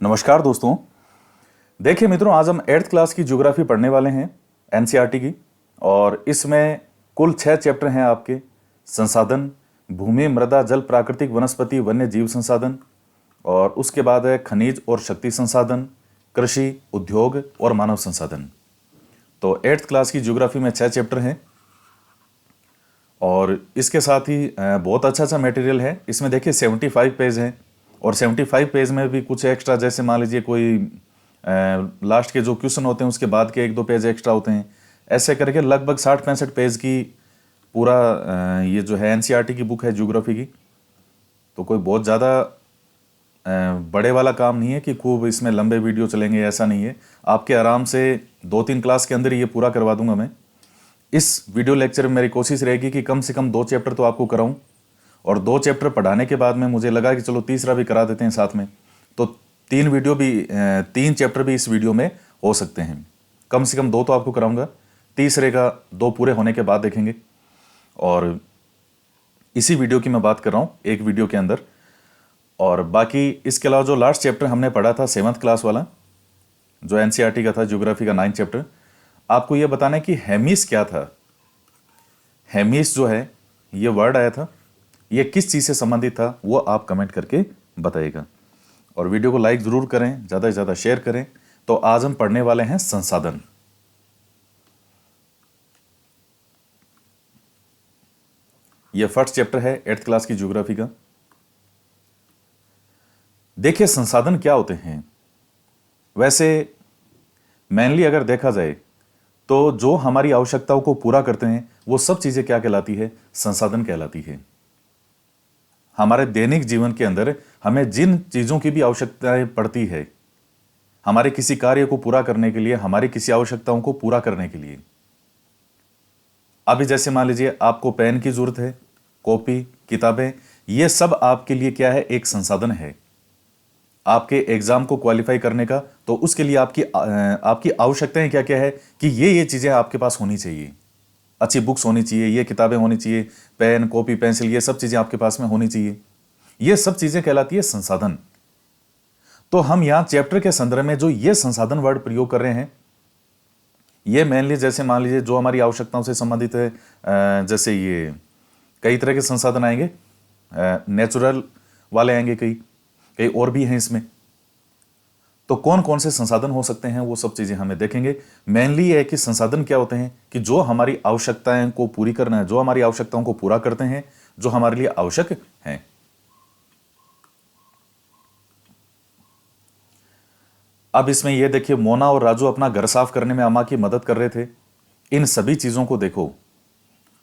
नमस्कार दोस्तों। देखिए मित्रों, आज हम 8th क्लास की ज्योग्राफी पढ़ने वाले हैं एनसीईआरटी की। और इसमें कुल 6 चैप्टर हैं आपके। संसाधन, भूमि, मृदा, जल, प्राकृतिक, वनस्पति, वन्य जीव संसाधन, और उसके बाद है खनिज और शक्ति संसाधन, कृषि, उद्योग और मानव संसाधन। तो 8th क्लास की ज्योग्राफी में 6 चैप्टर हैं और इसके साथ ही बहुत अच्छा मटेरियल है। इसमें देखिए 75 पेज हैं और 75 पेज में भी कुछ एक्स्ट्रा, जैसे मान लीजिए कोई लास्ट के जो क्वेश्चन होते हैं उसके बाद के 1-2 पेज एक्स्ट्रा होते हैं। ऐसे करके लगभग 60-65 पेज की पूरा ये जो है एनसीईआरटी की बुक है ज्योग्राफी की। तो कोई बहुत ज़्यादा बड़े वाला काम नहीं है कि खूब इसमें लंबे वीडियो चलेंगे, ऐसा नहीं है। आपके आराम से 2-3 क्लास के अंदर ये पूरा करवा दूंगा मैं। इस वीडियो लेक्चर में मेरी कोशिश रहेगी कि कम से कम 2 चैप्टर तो आपको कराऊं, और 2 चैप्टर पढ़ाने के बाद में मुझे लगा कि चलो तीसरा भी करा देते हैं साथ में। तो 3 चैप्टर भी इस वीडियो में हो सकते हैं। कम से कम 2 तो आपको कराऊंगा, तीसरे का 2 पूरे होने के बाद देखेंगे। और इसी वीडियो की मैं बात कर रहा हूँ एक वीडियो के अंदर। और बाकी इसके अलावा जो लास्ट चैप्टर हमने पढ़ा था 7th क्लास वाला, जो एनसीईआरटी का था ज्योग्राफी का 9th चैप्टर, आपको यह बताना है कि हेमिस क्या था। हेमिस जो है ये वर्ड आया था, ये किस चीज़ से संबंधित था, वो आप कमेंट करके बताइएगा। और वीडियो को लाइक ज़रूर करें, ज़्यादा से ज़्यादा शेयर करें। तो आज हम पढ़ने वाले हैं संसाधन। ये फर्स्ट चैप्टर है 8th क्लास की ज्योग्राफी का। देखिए संसाधन क्या होते हैं। वैसे मेनली अगर देखा जाए तो जो हमारी आवश्यकताओं को पूरा करते हैं वो सब चीज़ें क्या कहलाती है, संसाधन कहलाती है। हमारे दैनिक जीवन के अंदर हमें जिन चीज़ों की भी आवश्यकताएं पड़ती है, हमारे किसी कार्य को पूरा करने के लिए, हमारी किसी आवश्यकताओं को पूरा करने के लिए, अभी जैसे मान लीजिए आपको पेन की जरूरत है, कॉपी, किताबें, ये सब आपके लिए क्या है, एक संसाधन है। आपके एग्जाम को क्वालिफाई करने का, तो उसके लिए आपकी आवश्यकताएं क्या क्या है कि ये चीज़ें आपके पास होनी चाहिए। अच्छी बुक्स होनी चाहिए, ये किताबें होनी चाहिए, पेन, कॉपी, पेंसिल, ये सब चीज़ें आपके पास में होनी चाहिए। ये सब चीज़ें कहलाती है संसाधन। तो हम यहाँ चैप्टर के संदर्भ में जो ये संसाधन वर्ड प्रयोग कर रहे हैं, ये मेनली जैसे मान लीजिए जो हमारी आवश्यकताओं से संबंधित है, जैसे ये कई तरह के संसाधन आएंगे, नेचुरल वाले आएंगे, कई कई और भी हैं इसमें। तो कौन कौन से संसाधन हो सकते हैं वो सब चीजें हमें देखेंगे। मेनली ये है कि संसाधन क्या होते हैं कि जो हमारी आवश्यकताएं को पूरी करना है, जो हमारी आवश्यकताओं को पूरा करते हैं, जो हमारे लिए आवश्यक हैं। अब इसमें यह देखिए, मोना और राजू अपना घर साफ करने में अम्मा की मदद कर रहे थे। इन सभी चीजों को देखो,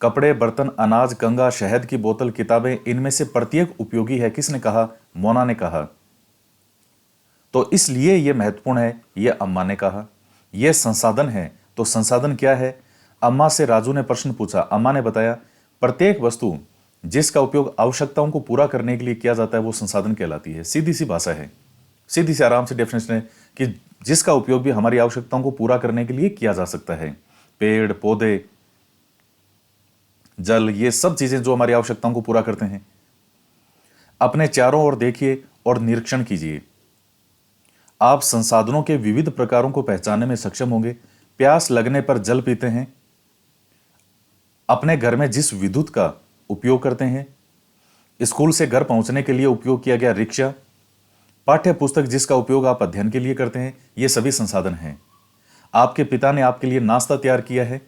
कपड़े, बर्तन, अनाज, कंघा, शहद की बोतल, किताबें, इनमें से प्रत्येक उपयोगी है। किसने कहा? मोना ने कहा। तो इसलिए यह महत्वपूर्ण है, यह अम्मा ने कहा। यह संसाधन है। तो संसाधन क्या है? अम्मा से राजू ने प्रश्न पूछा, अम्मा ने बताया, प्रत्येक वस्तु जिसका उपयोग आवश्यकताओं को पूरा करने के लिए किया जाता है वो संसाधन कहलाती है। सीधी सी भाषा है, सीधी सी आराम से डेफिनेशन है कि जिसका उपयोग भी हमारी आवश्यकताओं को पूरा करने के लिए किया जा सकता है। पेड़, पौधे, जल, ये सब चीजें जो हमारी आवश्यकताओं को पूरा करते हैं। अपने चारों ओर देखिए और निरीक्षण कीजिए। आप संसाधनों के विविध प्रकारों को पहचानने में सक्षम होंगे। प्यास लगने पर जल पीते हैं, अपने घर में जिस विद्युत का उपयोग करते हैं, स्कूल से घर पहुंचने के लिए उपयोग किया गया रिक्शा, पाठ्य पुस्तक जिसका उपयोग आप अध्ययन के लिए करते हैं, ये सभी संसाधन हैं। आपके पिता ने आपके लिए नाश्ता तैयार किया है।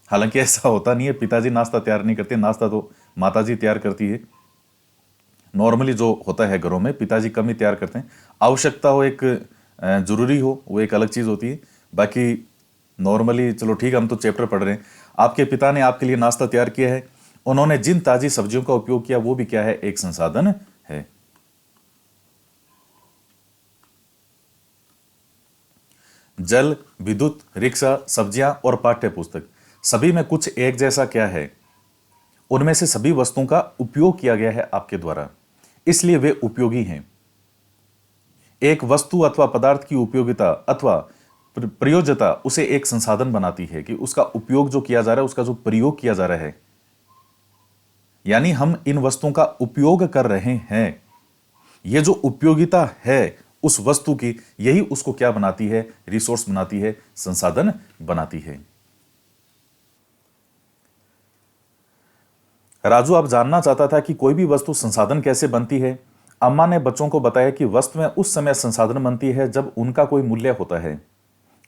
हालांकि ऐसा होता नहीं है, पिताजी नाश्ता तैयार नहीं करते, नाश्ता तो माताजी तैयार करती है। नॉर्मली जो होता है घरों में, पिताजी कम ही तैयार करते हैं। आवश्यकता हो, एक जरूरी हो, वो एक अलग चीज होती है। बाकी नॉर्मली चलो ठीक है, हम तो चैप्टर पढ़ रहे हैं। आपके पिता ने आपके लिए नाश्ता तैयार किया है। उन्होंने जिन ताजी सब्जियों का उपयोग किया वो भी क्या है, एक संसाधन है। जल, विद्युत, रिक्शा, सब्जियां और पाठ्य पुस्तक, सभी में कुछ एक जैसा क्या है, उनमें से सभी वस्तुओं का उपयोग किया गया है आपके द्वारा, इसलिए वे उपयोगी हैं। एक वस्तु अथवा पदार्थ की उपयोगिता अथवा प्रयोज्यता उसे एक संसाधन बनाती है कि उसका उपयोग जो किया जा रहा है, उसका जो प्रयोग किया जा रहा है, यानी हम इन वस्तुओं का उपयोग कर रहे हैं, ये जो उपयोगिता है उस वस्तु की, यही उसको क्या बनाती है? रिसोर्स बनाती है, संसाधन बनाती है। राजू अब जानना चाहता था कि कोई भी वस्तु संसाधन कैसे बनती है। अम्मा ने बच्चों को बताया कि वस्तुएं उस समय संसाधन बनती है जब उनका कोई मूल्य होता है।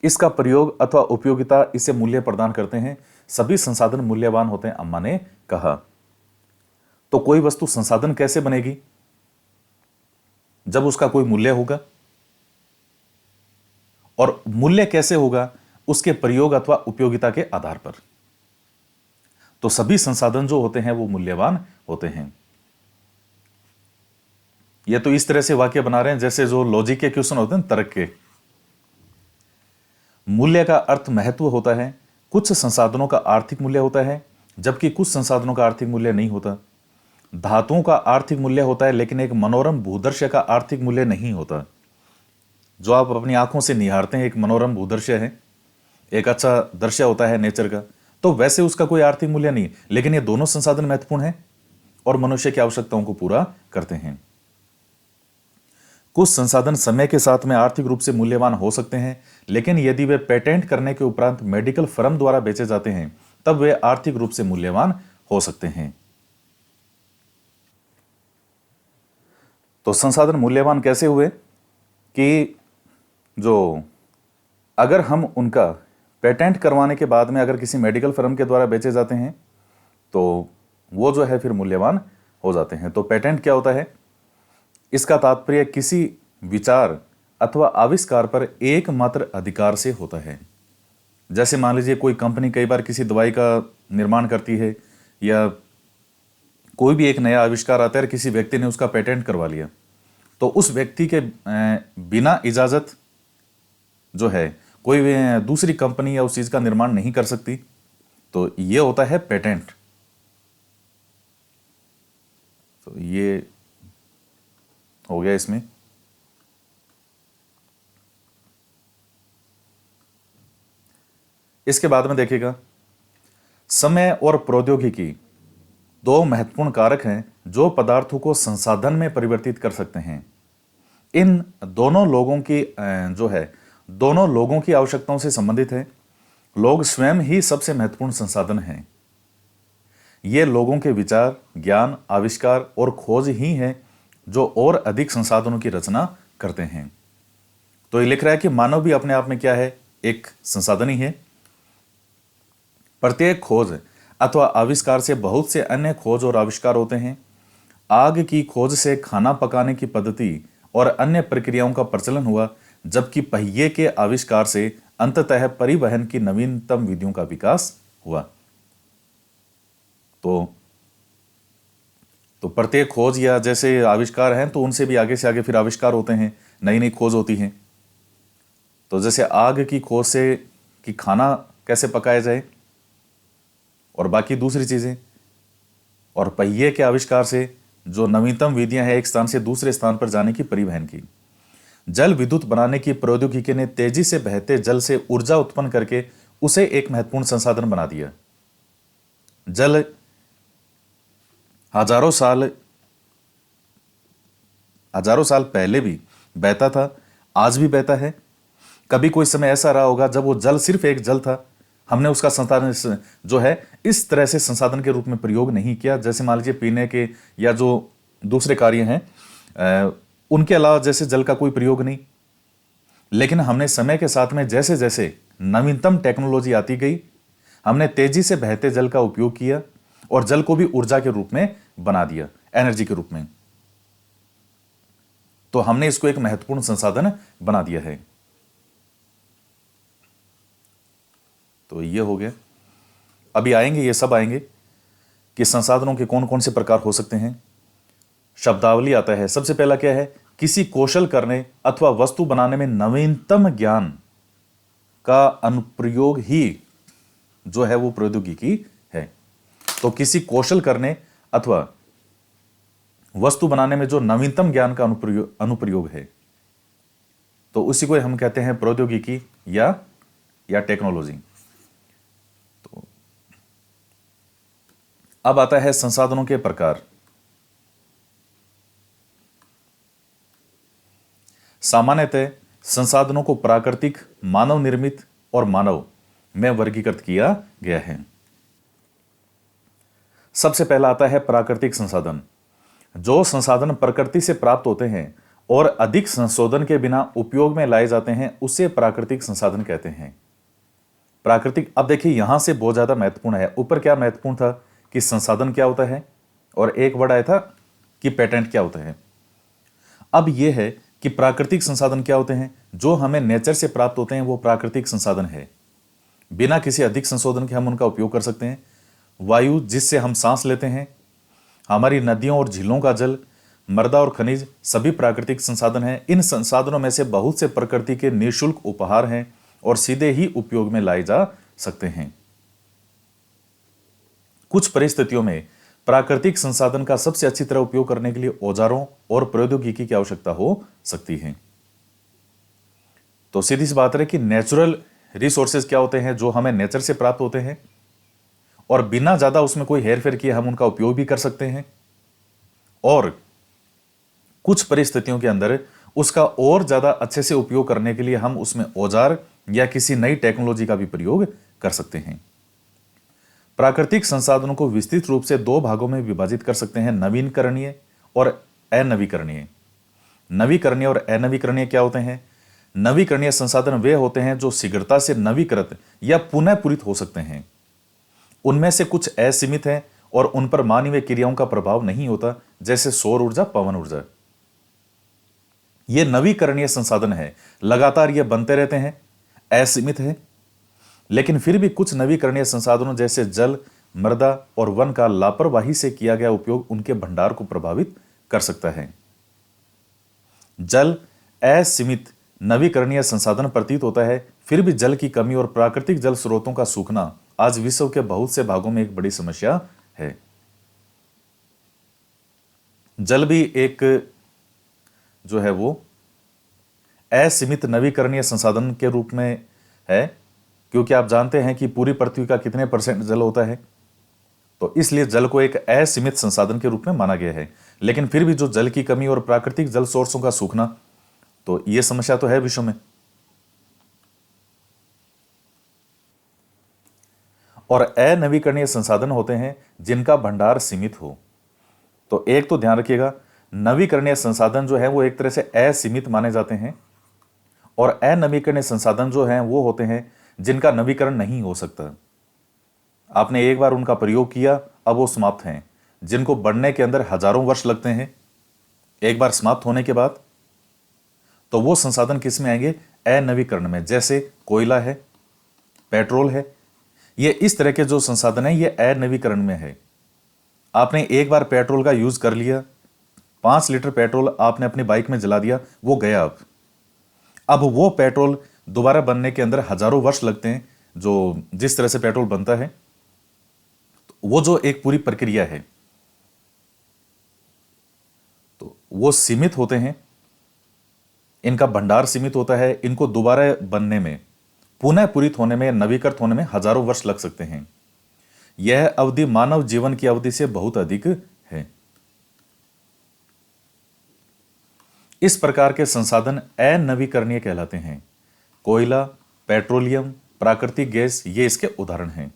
इसका प्रयोग अथवा उपयोगिता इसे मूल्य प्रदान करते हैं। सभी संसाधन मूल्यवान होते हैं, अम्मा ने कहा। तो कोई वस्तु संसाधन कैसे बनेगी? जब उसका कोई मूल्य होगा। और मूल्य कैसे होगा? उसके प्रयोग अथवा उपयोगिता के आधार पर। तो सभी संसाधन जो होते हैं वो मूल्यवान होते हैं। ये तो इस तरह से वाक्य बना रहे हैं जैसे जो लॉजिक के क्वेश्चन होते हैं, तर्क के। मूल्य का अर्थ महत्व होता है। कुछ संसाधनों का आर्थिक मूल्य होता है जबकि कुछ संसाधनों का आर्थिक मूल्य नहीं होता। धातुओं का आर्थिक मूल्य होता है लेकिन एक मनोरम भूदृश्य का आर्थिक मूल्य नहीं होता। जो आप अपनी आंखों से निहारते हैं, एक मनोरम भूदृश्य है, एक अच्छा दृश्य होता है नेचर का, तो वैसे उसका कोई आर्थिक मूल्य नहीं। लेकिन ये दोनों संसाधन महत्वपूर्ण हैं और मनुष्य की आवश्यकताओं को पूरा करते हैं। कुछ संसाधन समय के साथ में आर्थिक रूप से मूल्यवान हो सकते हैं, लेकिन यदि वे पेटेंट करने के उपरांत मेडिकल फर्म द्वारा बेचे जाते हैं तब वे आर्थिक रूप से मूल्यवान हो सकते हैं। तो संसाधन मूल्यवान कैसे हुए कि जो अगर हम उनका पेटेंट करवाने के बाद में अगर किसी मेडिकल फर्म के द्वारा बेचे जाते हैं तो वो जो है फिर मूल्यवान हो जाते हैं। तो पेटेंट क्या होता है? इसका तात्पर्य किसी विचार अथवा आविष्कार पर एकमात्र अधिकार से होता है। जैसे मान लीजिए कोई कंपनी कई बार किसी दवाई का निर्माण करती है या कोई भी एक नया आविष्कार आता है, किसी व्यक्ति ने उसका पेटेंट करवा लिया, तो उस व्यक्ति के बिना इजाजत जो है कोई भी दूसरी कंपनी या उस चीज का निर्माण नहीं कर सकती। तो ये होता है पेटेंट। तो ये हो गया इसमें। इसके बाद में देखिएगा, समय और प्रौद्योगिकी दो महत्वपूर्ण कारक हैं जो पदार्थों को संसाधन में परिवर्तित कर सकते हैं। इन दोनों लोगों की जो है दोनों लोगों की आवश्यकताओं से संबंधित है। लोग स्वयं ही सबसे महत्वपूर्ण संसाधन हैं। ये लोगों के विचार, ज्ञान, आविष्कार और खोज ही हैं जो और अधिक संसाधनों की रचना करते हैं। तो ये लिख रहा है कि मानव भी अपने आप में क्या है? एक संसाधन ही है। प्रत्येक खोज अथवा आविष्कार से बहुत से अन्य खोज और आविष्कार होते हैं। आग की खोज से खाना पकाने की पद्धति और अन्य प्रक्रियाओं का प्रचलन हुआ, जबकि पहिए के आविष्कार से अंततः परिवहन की नवीनतम विधियों का विकास हुआ। तो प्रत्येक खोज या जैसे आविष्कार हैं तो उनसे भी आगे से आगे फिर आविष्कार होते हैं, नई नई खोज होती हैं। तो जैसे आग की खोज से कि खाना कैसे पकाया जाए और बाकी दूसरी चीजें, और पहिए के आविष्कार से जो नवीनतम विधियां हैं एक स्थान से दूसरे स्थान पर जाने की, परिवहन की। जल विद्युत बनाने की प्रौद्योगिकी ने तेजी से बहते जल से ऊर्जा उत्पन्न करके उसे एक महत्वपूर्ण संसाधन बना दिया। जल हजारों साल पहले भी बहता था, आज भी बहता है। कभी कोई समय ऐसा रहा होगा जब वो जल सिर्फ एक जल था, हमने उसका संसाधन जो है इस तरह से संसाधन के रूप में प्रयोग नहीं किया। जैसे मान लीजिए पीने के या जो दूसरे कार्य हैं उनके अलावा जैसे जल का कोई प्रयोग नहीं। लेकिन हमने समय के साथ में जैसे जैसे नवीनतम टेक्नोलॉजी आती गई, हमने तेजी से बहते जल का उपयोग किया और जल को भी ऊर्जा के रूप में बना दिया, एनर्जी के रूप में। तो हमने इसको एक महत्वपूर्ण संसाधन बना दिया है। तो ये हो गया। अभी आएंगे, ये सब आएंगे कि संसाधनों के कौन कौन से प्रकार हो सकते हैं। शब्दावली आता है। सबसे पहला क्या है? किसी कौशल करने अथवा वस्तु बनाने में नवीनतम ज्ञान का अनुप्रयोग ही जो है वो प्रौद्योगिकी है। तो किसी कौशल करने अथवा वस्तु बनाने में जो नवीनतम ज्ञान का अनुप्रयोग है, तो उसी को हम कहते हैं प्रौद्योगिकी या टेक्नोलॉजी। तो अब आता है संसाधनों के प्रकार। सामान्यतः संसाधनों को प्राकृतिक, मानव निर्मित और मानव में वर्गीकृत किया गया है। सबसे पहला आता है प्राकृतिक संसाधन। जो संसाधन प्रकृति से प्राप्त होते हैं और अधिक संशोधन के बिना उपयोग में लाए जाते हैं उसे प्राकृतिक संसाधन कहते हैं। प्राकृतिक, अब देखिए यहां से बहुत ज्यादा महत्वपूर्ण है। ऊपर क्या महत्वपूर्ण था कि संसाधन क्या होता है, और एक वर्ड आया था कि पेटेंट क्या होता है। अब यह है कि प्राकृतिक संसाधन क्या होते हैं। जो हमें नेचर से प्राप्त होते हैं वो प्राकृतिक संसाधन है। बिना किसी अधिक संशोधन के हम उनका उपयोग कर सकते हैं। वायु जिससे हम सांस लेते हैं, हमारी नदियों और झीलों का जल, मृदा और खनिज सभी प्राकृतिक संसाधन हैं। इन संसाधनों में से बहुत से प्रकृति के निःशुल्क उपहार हैं और सीधे ही उपयोग में लाए जा सकते हैं। कुछ परिस्थितियों में प्राकृतिक संसाधन का सबसे अच्छी तरह उपयोग करने के लिए औजारों और प्रौद्योगिकी की आवश्यकता हो सकती है। तो सीधी सी बात है कि नेचुरल रिसोर्सेज क्या होते हैं, जो हमें नेचर से प्राप्त होते हैं और बिना ज्यादा उसमें कोई हेरफेर किए हम उनका उपयोग भी कर सकते हैं। और कुछ परिस्थितियों के अंदर उसका और ज्यादा अच्छे से उपयोग करने के लिए हम उसमें औजार या किसी नई टेक्नोलॉजी का भी प्रयोग कर सकते हैं। प्राकृतिक संसाधनों को विस्तृत रूप से दो भागों में विभाजित कर सकते हैं, नवीकरणीय और अनवीकरणीय। नवीकरणीय और अनवीकरणीय क्या होते हैं? नवीकरणीय संसाधन वे होते हैं जो शीघ्रता से नवीकृत या पुनः पूरित हो सकते हैं। उनमें से कुछ असीमित हैं और उन पर मानवीय क्रियाओं का प्रभाव नहीं होता, जैसे सौर ऊर्जा, पवन ऊर्जा। ये नवीकरणीय संसाधन है, लगातार ये बनते रहते हैं, असीमित है। लेकिन फिर भी कुछ नवीकरणीय संसाधनों जैसे जल, मृदा और वन का लापरवाही से किया गया उपयोग उनके भंडार को प्रभावित कर सकता है। जल असीमित नवीकरणीय संसाधन प्रतीत होता है, फिर भी जल की कमी और प्राकृतिक जल स्रोतों का सूखना आज विश्व के बहुत से भागों में एक बड़ी समस्या है। जल भी एक जो है वो असीमित नवीकरणीय संसाधन के रूप में है, क्योंकि आप जानते हैं कि पूरी पृथ्वी का कितने % जल होता है, तो इसलिए जल को एक असीमित संसाधन के रूप में माना गया है। लेकिन फिर भी जो जल की कमी और प्राकृतिक जल सोर्सों का सूखना, तो यह समस्या तो है विश्व में। और अनवीकरणीय संसाधन होते हैं जिनका भंडार सीमित हो। तो एक तो ध्यान रखिएगा, नवीकरणीय संसाधन जो है वो एक तरह से असीमित माने जाते हैं, और अनवीकरणीय संसाधन जो हैं वो होते हैं जिनका नवीकरण नहीं हो सकता। आपने एक बार उनका प्रयोग किया, अब वो समाप्त हैं। जिनको बढ़ने के अंदर हजारों वर्ष लगते हैं, एक बार समाप्त होने के बाद, तो वो संसाधन किस में आएंगे? अनवीकरण में। जैसे कोयला है, पेट्रोल है, ये इस तरह के जो संसाधन है ये अनवीकरण में है। आपने एक बार पेट्रोल का यूज कर लिया, 5 लीटर पेट्रोल आपने अपनी बाइक में जला दिया, वो गया। अब वो पेट्रोल दोबारा बनने के अंदर हजारों वर्ष लगते हैं। जो जिस तरह से पेट्रोल बनता है, वो जो एक पूरी प्रक्रिया है, तो वो सीमित होते हैं, इनका भंडार सीमित होता है। इनको दोबारा बनने में, पुनः पूरित होने में, नवीकृत होने में हजारों वर्ष लग सकते हैं। यह अवधि मानव जीवन की अवधि से बहुत अधिक है। इस प्रकार के संसाधन अनवीकरणीय कहलाते हैं। कोयला, पेट्रोलियम, प्राकृतिक गैस, ये इसके उदाहरण हैं।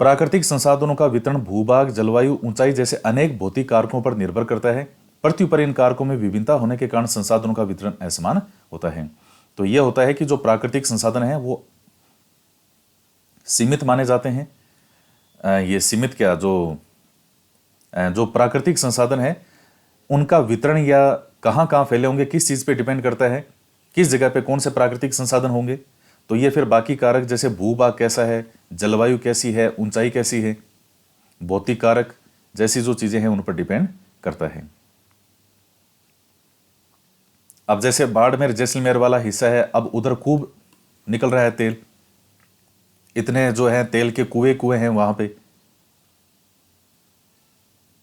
प्राकृतिक संसाधनों का वितरण भूभाग, जलवायु, ऊंचाई जैसे अनेक भौतिक कारकों पर निर्भर करता है। पृथ्वी पर इन कारकों में विभिन्नता होने के कारण संसाधनों का वितरण असमान होता है। तो यह होता है कि जो प्राकृतिक संसाधन है वो सीमित माने जाते हैं। ये सीमित क्या, जो प्राकृतिक संसाधन है उनका वितरण या कहां कहां फैले होंगे, किस चीज पे डिपेंड करता है, किस जगह पे कौन से प्राकृतिक संसाधन होंगे। तो ये फिर बाकी कारक जैसे भूभाग कैसा है, जलवायु कैसी है, ऊंचाई कैसी है, भौतिक कारक जैसी जो चीजें हैं उन पर डिपेंड करता है। अब जैसे बाड़मेर जैसलमेर वाला हिस्सा है, अब उधर खूब निकल रहा है तेल, इतने जो है तेल के कुएं हैं वहां पे।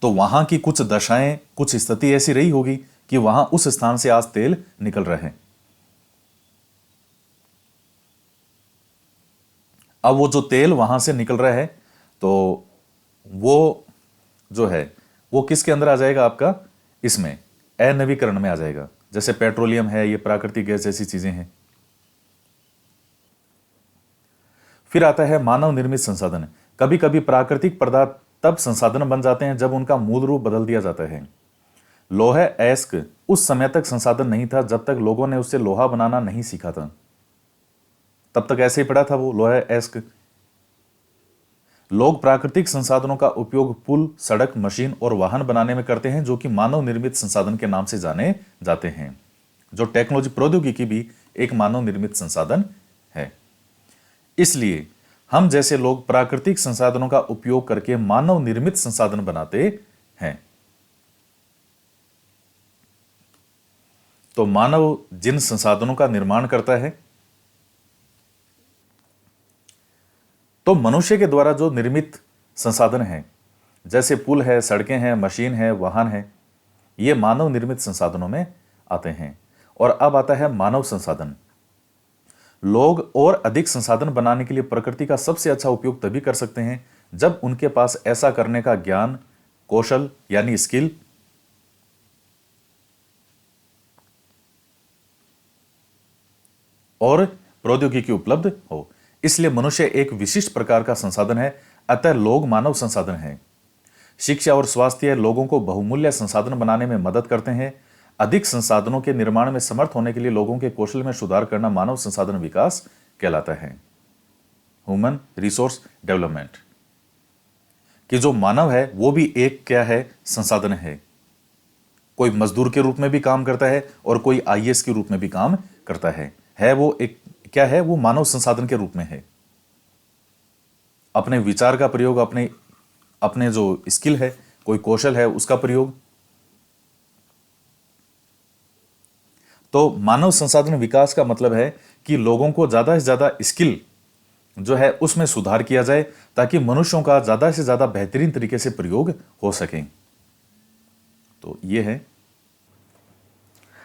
तो वहां की कुछ दशाएं, कुछ स्थिति ऐसी रही होगी कि वहां उस स्थान से आज तेल निकल रहे हैं। अब वो जो तेल वहां से निकल रहा है, तो वो जो है वो किसके अंदर आ जाएगा? आपका इसमें अनवीकरण में आ जाएगा, जैसे पेट्रोलियम है, ये प्राकृतिक गैस जैसी चीजें हैं। फिर आता है मानव निर्मित संसाधन। कभी कभी प्राकृतिक पदार्थ तब संसाधन बन जाते हैं जब उनका मूल रूप बदल दिया जाता है। लोह अयस्क उस समय तक संसाधन नहीं था जब तक लोगों ने उससे लोहा बनाना नहीं सीखा था। तब तक ऐसे ही पड़ा था वो लोह अयस्क। लोग प्राकृतिक संसाधनों का उपयोग पुल, सड़क, मशीन और वाहन बनाने में करते हैं, जो कि मानव निर्मित संसाधन के नाम से जाने जाते हैं। जो टेक्नोलॉजी, प्रौद्योगिकी भी एक मानव निर्मित संसाधन है। इसलिए हम जैसे लोग प्राकृतिक संसाधनों का उपयोग करके मानव निर्मित संसाधन बनाते हैं। तो मानव जिन संसाधनों का निर्माण करता है, तो मनुष्य के द्वारा जो निर्मित संसाधन है, जैसे पुल है, सड़कें हैं, मशीन है, वाहन है, ये मानव निर्मित संसाधनों में आते हैं। और अब आता है मानव संसाधन। लोग और अधिक संसाधन बनाने के लिए प्रकृति का सबसे अच्छा उपयोग तभी कर सकते हैं जब उनके पास ऐसा करने का ज्ञान, कौशल यानी स्किल और प्रौद्योगिकी उपलब्ध हो। इसलिए मनुष्य एक विशिष्ट प्रकार का संसाधन है, अतः लोग मानव संसाधन हैं। शिक्षा और स्वास्थ्य लोगों को बहुमूल्य संसाधन बनाने में मदद करते हैं। अधिक संसाधनों के निर्माण में समर्थ होने के लिए लोगों के कौशल में सुधार करना मानव संसाधन विकास कहलाता है, ह्यूमन रिसोर्स डेवलपमेंट। कि जो मानव है वो भी एक क्या है, संसाधन है। कोई मजदूर के रूप में भी काम करता है और कोई आईएएस के रूप में भी काम करता है वो एक क्या है, वो मानव संसाधन के रूप में है। अपने विचार का प्रयोग, अपने जो स्किल है, कोई कौशल है, उसका प्रयोग। तो मानव संसाधन विकास का मतलब है कि लोगों को ज्यादा से ज्यादा स्किल जो है उसमें सुधार किया जाए ताकि मनुष्यों का ज्यादा से ज्यादा बेहतरीन तरीके से प्रयोग हो सके। तो ये है,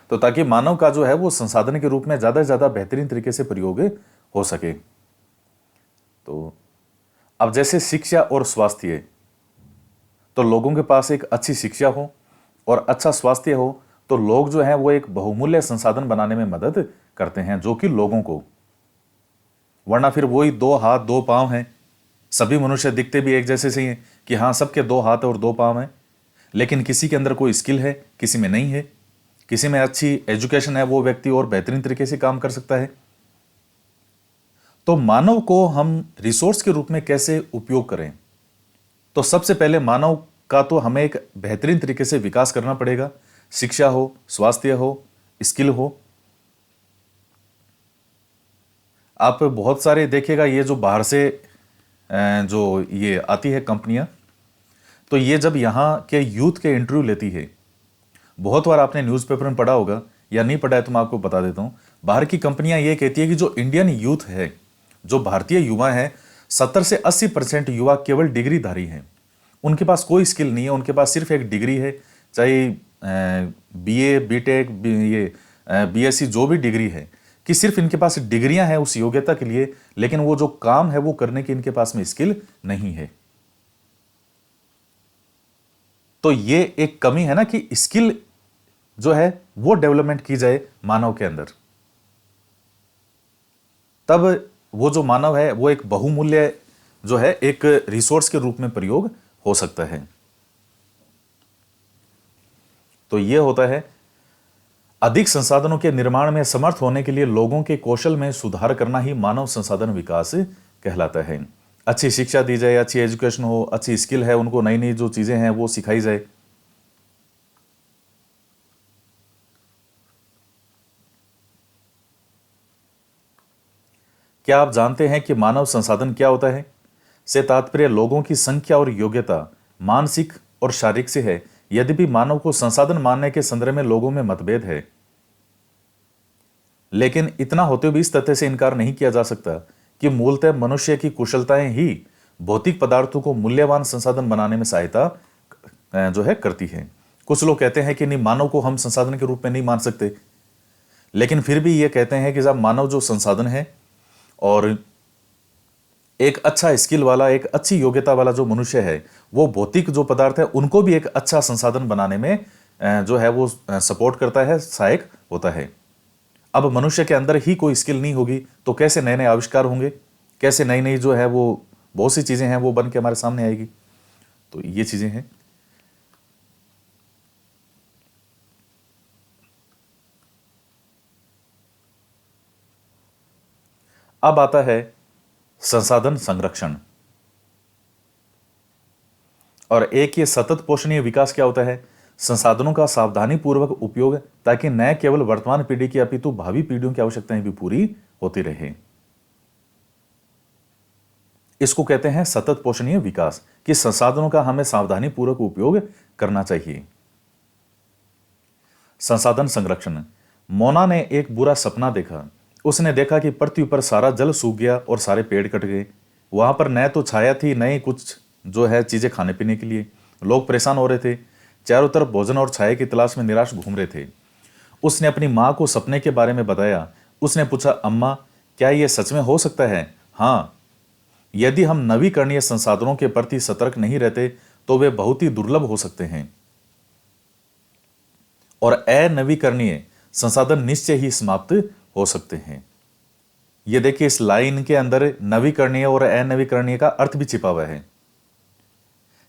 तो ताकि मानव का जो है वो संसाधन के रूप में ज्यादा से ज्यादा बेहतरीन तरीके से प्रयोग हो सके। तो अब जैसे शिक्षा और स्वास्थ्य, तो लोगों के पास एक अच्छी शिक्षा हो और अच्छा स्वास्थ्य हो तो लोग जो हैं वो एक बहुमूल्य संसाधन बनाने में मदद करते हैं, जो कि लोगों को, वरना फिर वही 2 हाथ 2 पांव हैं। सभी मनुष्य दिखते भी एक जैसे से ही हैं कि हाँ सबके 2 हाथ और 2 पांव हैं, लेकिन किसी के अंदर कोई स्किल है, किसी में नहीं है। किसी में अच्छी एजुकेशन है, वो व्यक्ति और बेहतरीन तरीके से काम कर सकता है। तो मानव को हम रिसोर्स के रूप में कैसे उपयोग करें? तो सबसे पहले मानव का तो हमें एक बेहतरीन तरीके से विकास करना पड़ेगा। शिक्षा हो, स्वास्थ्य हो, स्किल हो। आप बहुत सारे देखिएगा, ये जो बाहर से जो ये आती है कंपनियां, तो ये जब यहाँ के यूथ के इंटरव्यू लेती है, बहुत बार आपने न्यूज़पेपर में पढ़ा होगा या नहीं पढ़ा है तो मैं आपको बता देता हूँ। बाहर की कंपनियां ये कहती है कि जो इंडियन यूथ है, जो भारतीय युवा है, 70 से 80% युवा केवल डिग्रीधारी हैं। उनके पास कोई स्किल नहीं है, उनके पास सिर्फ एक डिग्री है, चाहे बीए, बीटेक, ये बीएससी, जो भी डिग्री है, कि सिर्फ इनके पास डिग्रियां हैं उस योग्यता के लिए, लेकिन वो जो काम है वो करने की इनके पास में स्किल नहीं है। तो ये एक कमी है ना कि स्किल जो है वो डेवलपमेंट की जाए मानव के अंदर, तब वो जो मानव है वो एक बहुमूल्य जो है एक रिसोर्स के रूप में प्रयोग हो सकता है। तो ये होता है, अधिक संसाधनों के निर्माण में समर्थ होने के लिए लोगों के कौशल में सुधार करना ही मानव संसाधन विकास कहलाता है। अच्छी शिक्षा दी जाए, अच्छी एजुकेशन हो, अच्छी स्किल है, उनको नई नई जो चीजें हैं वो सिखाई जाए। क्या आप जानते हैं कि मानव संसाधन क्या होता है? से तात्पर्य लोगों की संख्या और योग्यता मानसिक और शारीरिक से है। यद्यपि मानव को संसाधन मानने के संदर्भ में लोगों में मतभेद है, लेकिन इतना होते हुए इस तथ्य से इनकार नहीं किया जा सकता कि मूलतः मनुष्य की कुशलताएं ही भौतिक पदार्थों को मूल्यवान संसाधन बनाने में सहायता जो है करती है। कुछ लोग कहते हैं कि नहीं, मानव को हम संसाधन के रूप में नहीं मान सकते, लेकिन फिर भी ये कहते हैं कि जब मानव जो संसाधन है और एक अच्छा स्किल वाला, एक अच्छी योग्यता वाला जो मनुष्य है, वो भौतिक जो पदार्थ है उनको भी एक अच्छा संसाधन बनाने में जो है वो सपोर्ट करता है, सहायक होता है। अब मनुष्य के अंदर ही कोई स्किल नहीं होगी तो कैसे नए नए आविष्कार होंगे, कैसे नई नई जो है वो बहुत सी चीजें हैं वो बन के हमारे सामने आएगी। तो ये चीजें हैं। अब आता है संसाधन संरक्षण। और एक ये सतत पोषणीय विकास क्या होता है? संसाधनों का सावधानी पूर्वक उपयोग, ताकि न केवल वर्तमान पीढ़ी की अपितु भावी पीढ़ियों की आवश्यकताएं भी पूरी होती रहे। इसको कहते हैं सतत पोषणीय विकास, कि संसाधनों का हमें सावधानी पूर्वक उपयोग करना चाहिए। संसाधन संरक्षण। मोना ने एक बुरा सपना देखा। उसने देखा कि पृथ्वी पर सारा जल सूख गया और सारे पेड़ कट गए। वहां पर न तो छाया थी, न ही कुछ जो है चीजें खाने पीने के लिए। लोग परेशान हो रहे थे, चारों तरफ भोजन और छाया की तलाश में निराश घूम रहे थे। उसने अपनी माँ को सपने के बारे में बताया। उसने पूछा, अम्मा, क्या यह सच में हो सकता है? हाँ, यदि हम नवीकरणीय संसाधनों के प्रति सतर्क नहीं रहते तो वे बहुत ही दुर्लभ हो सकते हैं, और अनवीकरणीय संसाधन निश्चय ही समाप्त हो सकते हैं। ये देखिए, इस लाइन के अंदर नवीकरणीय और अनवीकरणीय का अर्थ भी छिपा हुआ है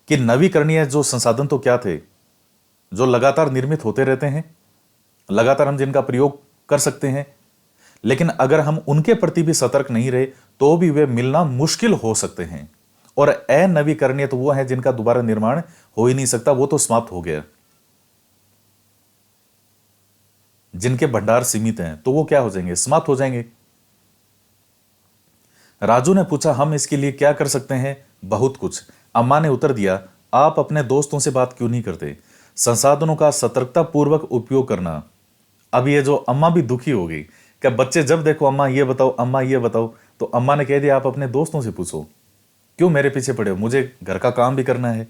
कि नवीकरणीय जो संसाधन तो क्या थे, जो लगातार निर्मित होते रहते हैं, लगातार हम जिनका प्रयोग कर सकते हैं, लेकिन अगर हम उनके प्रति भी सतर्क नहीं रहे तो भी वे मिलना मुश्किल हो सकते हैं। और अनवीकरणीय तो वो है जिनका दोबारा निर्माण हो ही नहीं सकता, वो तो समाप्त हो गया। जिनके भंडार सीमित हैं तो वो क्या हो जाएंगे? समाप्त हो जाएंगे। राजू ने पूछा, हम इसके लिए क्या कर सकते हैं? बहुत कुछ। अम्मा ने उत्तर दिया, आप अपने दोस्तों से बात क्यों नहीं करते? संसाधनों का सतर्कता पूर्वक उपयोग करना। अब ये जो अम्मा भी दुखी हो गई कि बच्चे जब देखो अम्मा ये बताओ, अम्मा ये बताओ, तो अम्मा ने कह दिया, आप अपने दोस्तों से पूछो, क्यों मेरे पीछे पड़े हो? मुझे घर का काम भी करना है।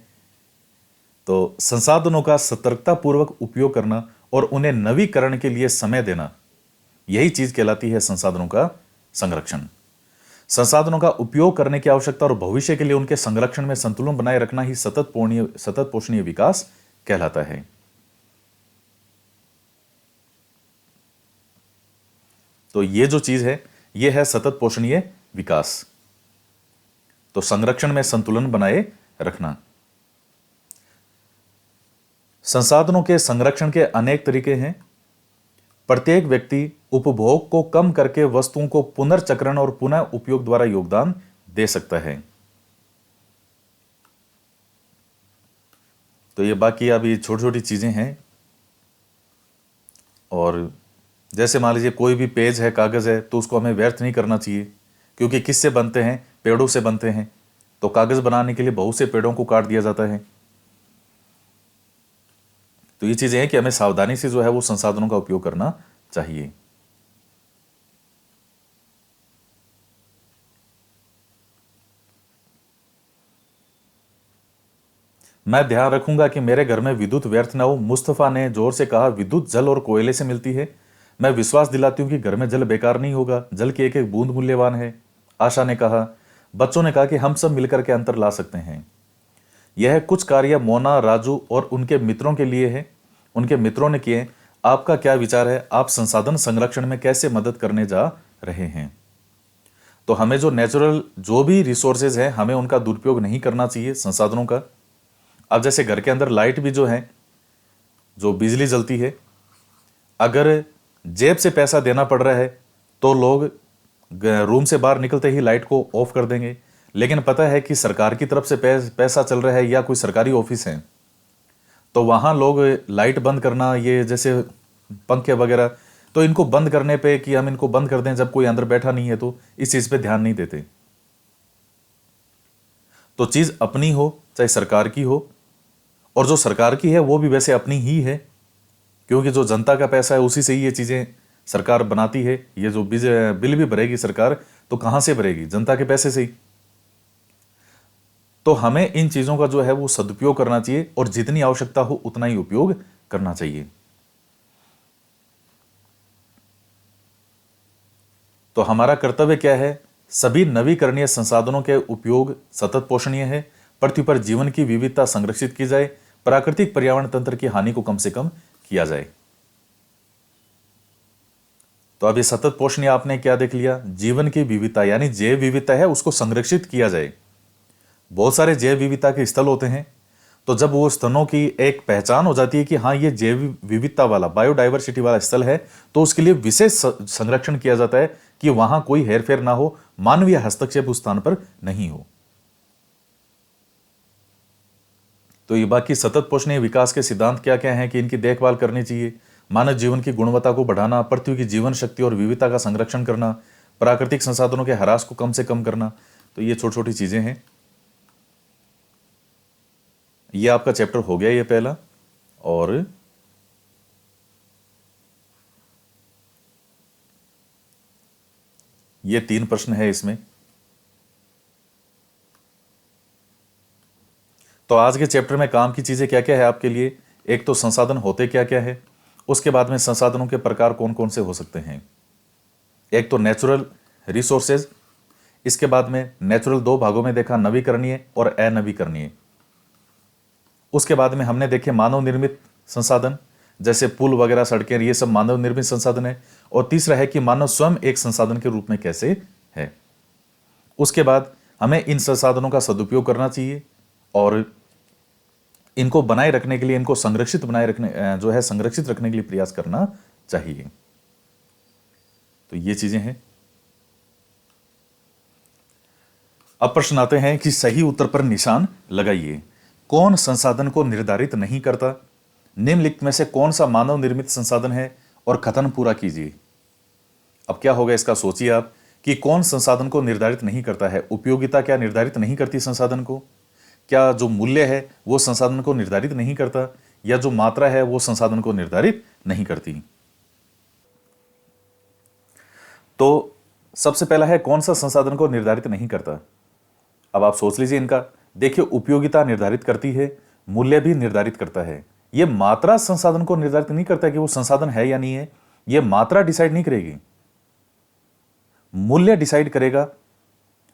तो संसाधनों का सतर्कता पूर्वक उपयोग करना और उन्हें नवीकरण के लिए समय देना, यही चीज कहलाती है संसाधनों का संरक्षण। संसाधनों का उपयोग करने की आवश्यकता और भविष्य के लिए उनके संरक्षण में संतुलन बनाए रखना ही सतत पोषणीय विकास कहलाता है। तो ये जो चीज है, ये है सतत पोषणीय विकास। तो संरक्षण में संतुलन बनाए रखना। संसाधनों के संरक्षण के अनेक तरीके हैं। प्रत्येक व्यक्ति उपभोग को कम करके वस्तुओं को पुनर्चक्रण और पुनः उपयोग द्वारा योगदान दे सकता है। तो ये बाकी अभी छोटी छोटी चीजें हैं। और जैसे मान लीजिए कोई भी पेज है, कागज है, तो उसको हमें व्यर्थ नहीं करना चाहिए, क्योंकि किससे बनते हैं? पेड़ों से बनते हैं। तो कागज बनाने के लिए बहुत से पेड़ों को काट दिया जाता है। तो ये चीजें हैं कि हमें सावधानी से जो है वो संसाधनों का उपयोग करना चाहिए। मैं ध्यान रखूंगा कि मेरे घर में विद्युत व्यर्थ न हो। मुस्तफा ने जोर से कहा, विद्युत जल और कोयले से मिलती है। मैं विश्वास दिलाती हूं कि घर में जल बेकार नहीं होगा, जल की एक एक बूंद मूल्यवान है। आशा ने कहा। बच्चों ने कहा कि हम सब मिलकर के अंतर ला सकते हैं। यह कुछ कार्य मोना, राजू और उनके मित्रों के लिए है, उनके मित्रों ने किए। आपका क्या विचार है? आप संसाधन संरक्षण में कैसे मदद करने जा रहे हैं? तो हमें जो नेचुरल जो भी रिसोर्सेज हैं, हमें उनका दुरुपयोग नहीं करना चाहिए, संसाधनों का। अब जैसे घर के अंदर लाइट भी जो है, जो बिजली जलती है, अगर जेब से पैसा देना पड़ रहा है तो लोग रूम से बाहर निकलते ही लाइट को ऑफ कर देंगे। लेकिन पता है कि सरकार की तरफ से पैसा चल रहा है या कोई सरकारी ऑफिस है, तो वहां लोग लाइट बंद करना, ये जैसे पंखे वगैरह, तो इनको बंद करने पे कि हम इनको बंद कर दें जब कोई अंदर बैठा नहीं है, तो इस चीज पे ध्यान नहीं देते। तो चीज अपनी हो चाहे सरकार की हो, और जो सरकार की है वो भी वैसे अपनी ही है, क्योंकि जो जनता का पैसा है उसी से ही ये चीजें सरकार बनाती है। ये जो बिल भी भरेगी सरकार, तो कहां से भरेगी? जनता के पैसे से ही। तो हमें इन चीजों का जो है वो सदुपयोग करना चाहिए, और जितनी आवश्यकता हो उतना ही उपयोग करना चाहिए। तो हमारा कर्तव्य क्या है? सभी नवीकरणीय संसाधनों के उपयोग सतत पोषणीय है। पृथ्वी पर जीवन की विविधता संरक्षित की जाए, प्राकृतिक पर्यावरण तंत्र की हानि को कम से कम किया जाए। तो अब ये सतत पोषण आपने क्या देख लिया, जीवन की विविधता यानी जैव विविधता है उसको संरक्षित किया जाए। बहुत सारे जैव विविधता के स्थल होते हैं, तो जब वो स्थलों की एक पहचान हो जाती है कि हाँ ये जैव विविधता वाला बायोडाइवर्सिटी वाला स्थल है, तो उसके लिए विशेष संरक्षण किया जाता है कि वहां कोई हेरफेर ना हो, मानवीय हस्तक्षेप उस स्थान पर नहीं हो। तो ये बाकी सतत पोषणीय विकास के सिद्धांत क्या क्या हैं कि इनकी देखभाल करनी चाहिए, मानव जीवन की गुणवत्ता को बढ़ाना, पृथ्वी की जीवन शक्ति और विविधता का संरक्षण करना, प्राकृतिक संसाधनों के ह्रास को कम से कम करना। तो ये छोटी छोटी चीजें हैं। ये आपका चैप्टर हो गया ये पहला। और ये 3 प्रश्न है इसमें। तो आज के चैप्टर में काम की चीजें क्या क्या है आपके लिए, एक तो संसाधन होते क्या क्या है, उसके बाद में संसाधनों के प्रकार कौन कौन से हो सकते हैं, एक तो नेचुरल रिसोर्सेज, इसके बाद में नेचुरल 2 भागों में देखा, नवीकरणीय और अनवीकरणीय। उसके बाद में हमने देखे मानव निर्मित संसाधन, जैसे पुल वगैरह, सड़कें, ये सब मानव निर्मित संसाधन है। और तीसरा है कि मानव स्वयं एक संसाधन के रूप में कैसे है। उसके बाद हमें इन संसाधनों का सदुपयोग करना चाहिए और इनको बनाए रखने के लिए, इनको संरक्षित बनाए रखने जो है संरक्षित रखने के लिए प्रयास करना चाहिए। तो ये चीजें हैं। अब प्रश्न आते हैं कि सही उत्तर पर निशान लगाइए। कौन संसाधन को निर्धारित नहीं करता, निम्नलिखित में से कौन सा मानव निर्मित संसाधन है, और कथन पूरा कीजिए। अब क्या होगा इसका सोचिए आप कि कौन संसाधन को निर्धारित नहीं करता है। उपयोगिता क्या निर्धारित नहीं करती संसाधन को, क्या जो मूल्य है वो संसाधन को निर्धारित नहीं करता, या जो मात्रा है वो संसाधन को निर्धारित नहीं करती। तो सबसे पहला है कौन सा संसाधन को निर्धारित नहीं करता। अब आप सोच लीजिए इनका। देखिए, उपयोगिता निर्धारित करती है, मूल्य भी निर्धारित करता है। यह मात्रा संसाधन को निर्धारित नहीं करता कि वो संसाधन है या नहीं है। यह मात्रा डिसाइड नहीं करेगी, मूल्य डिसाइड करेगा,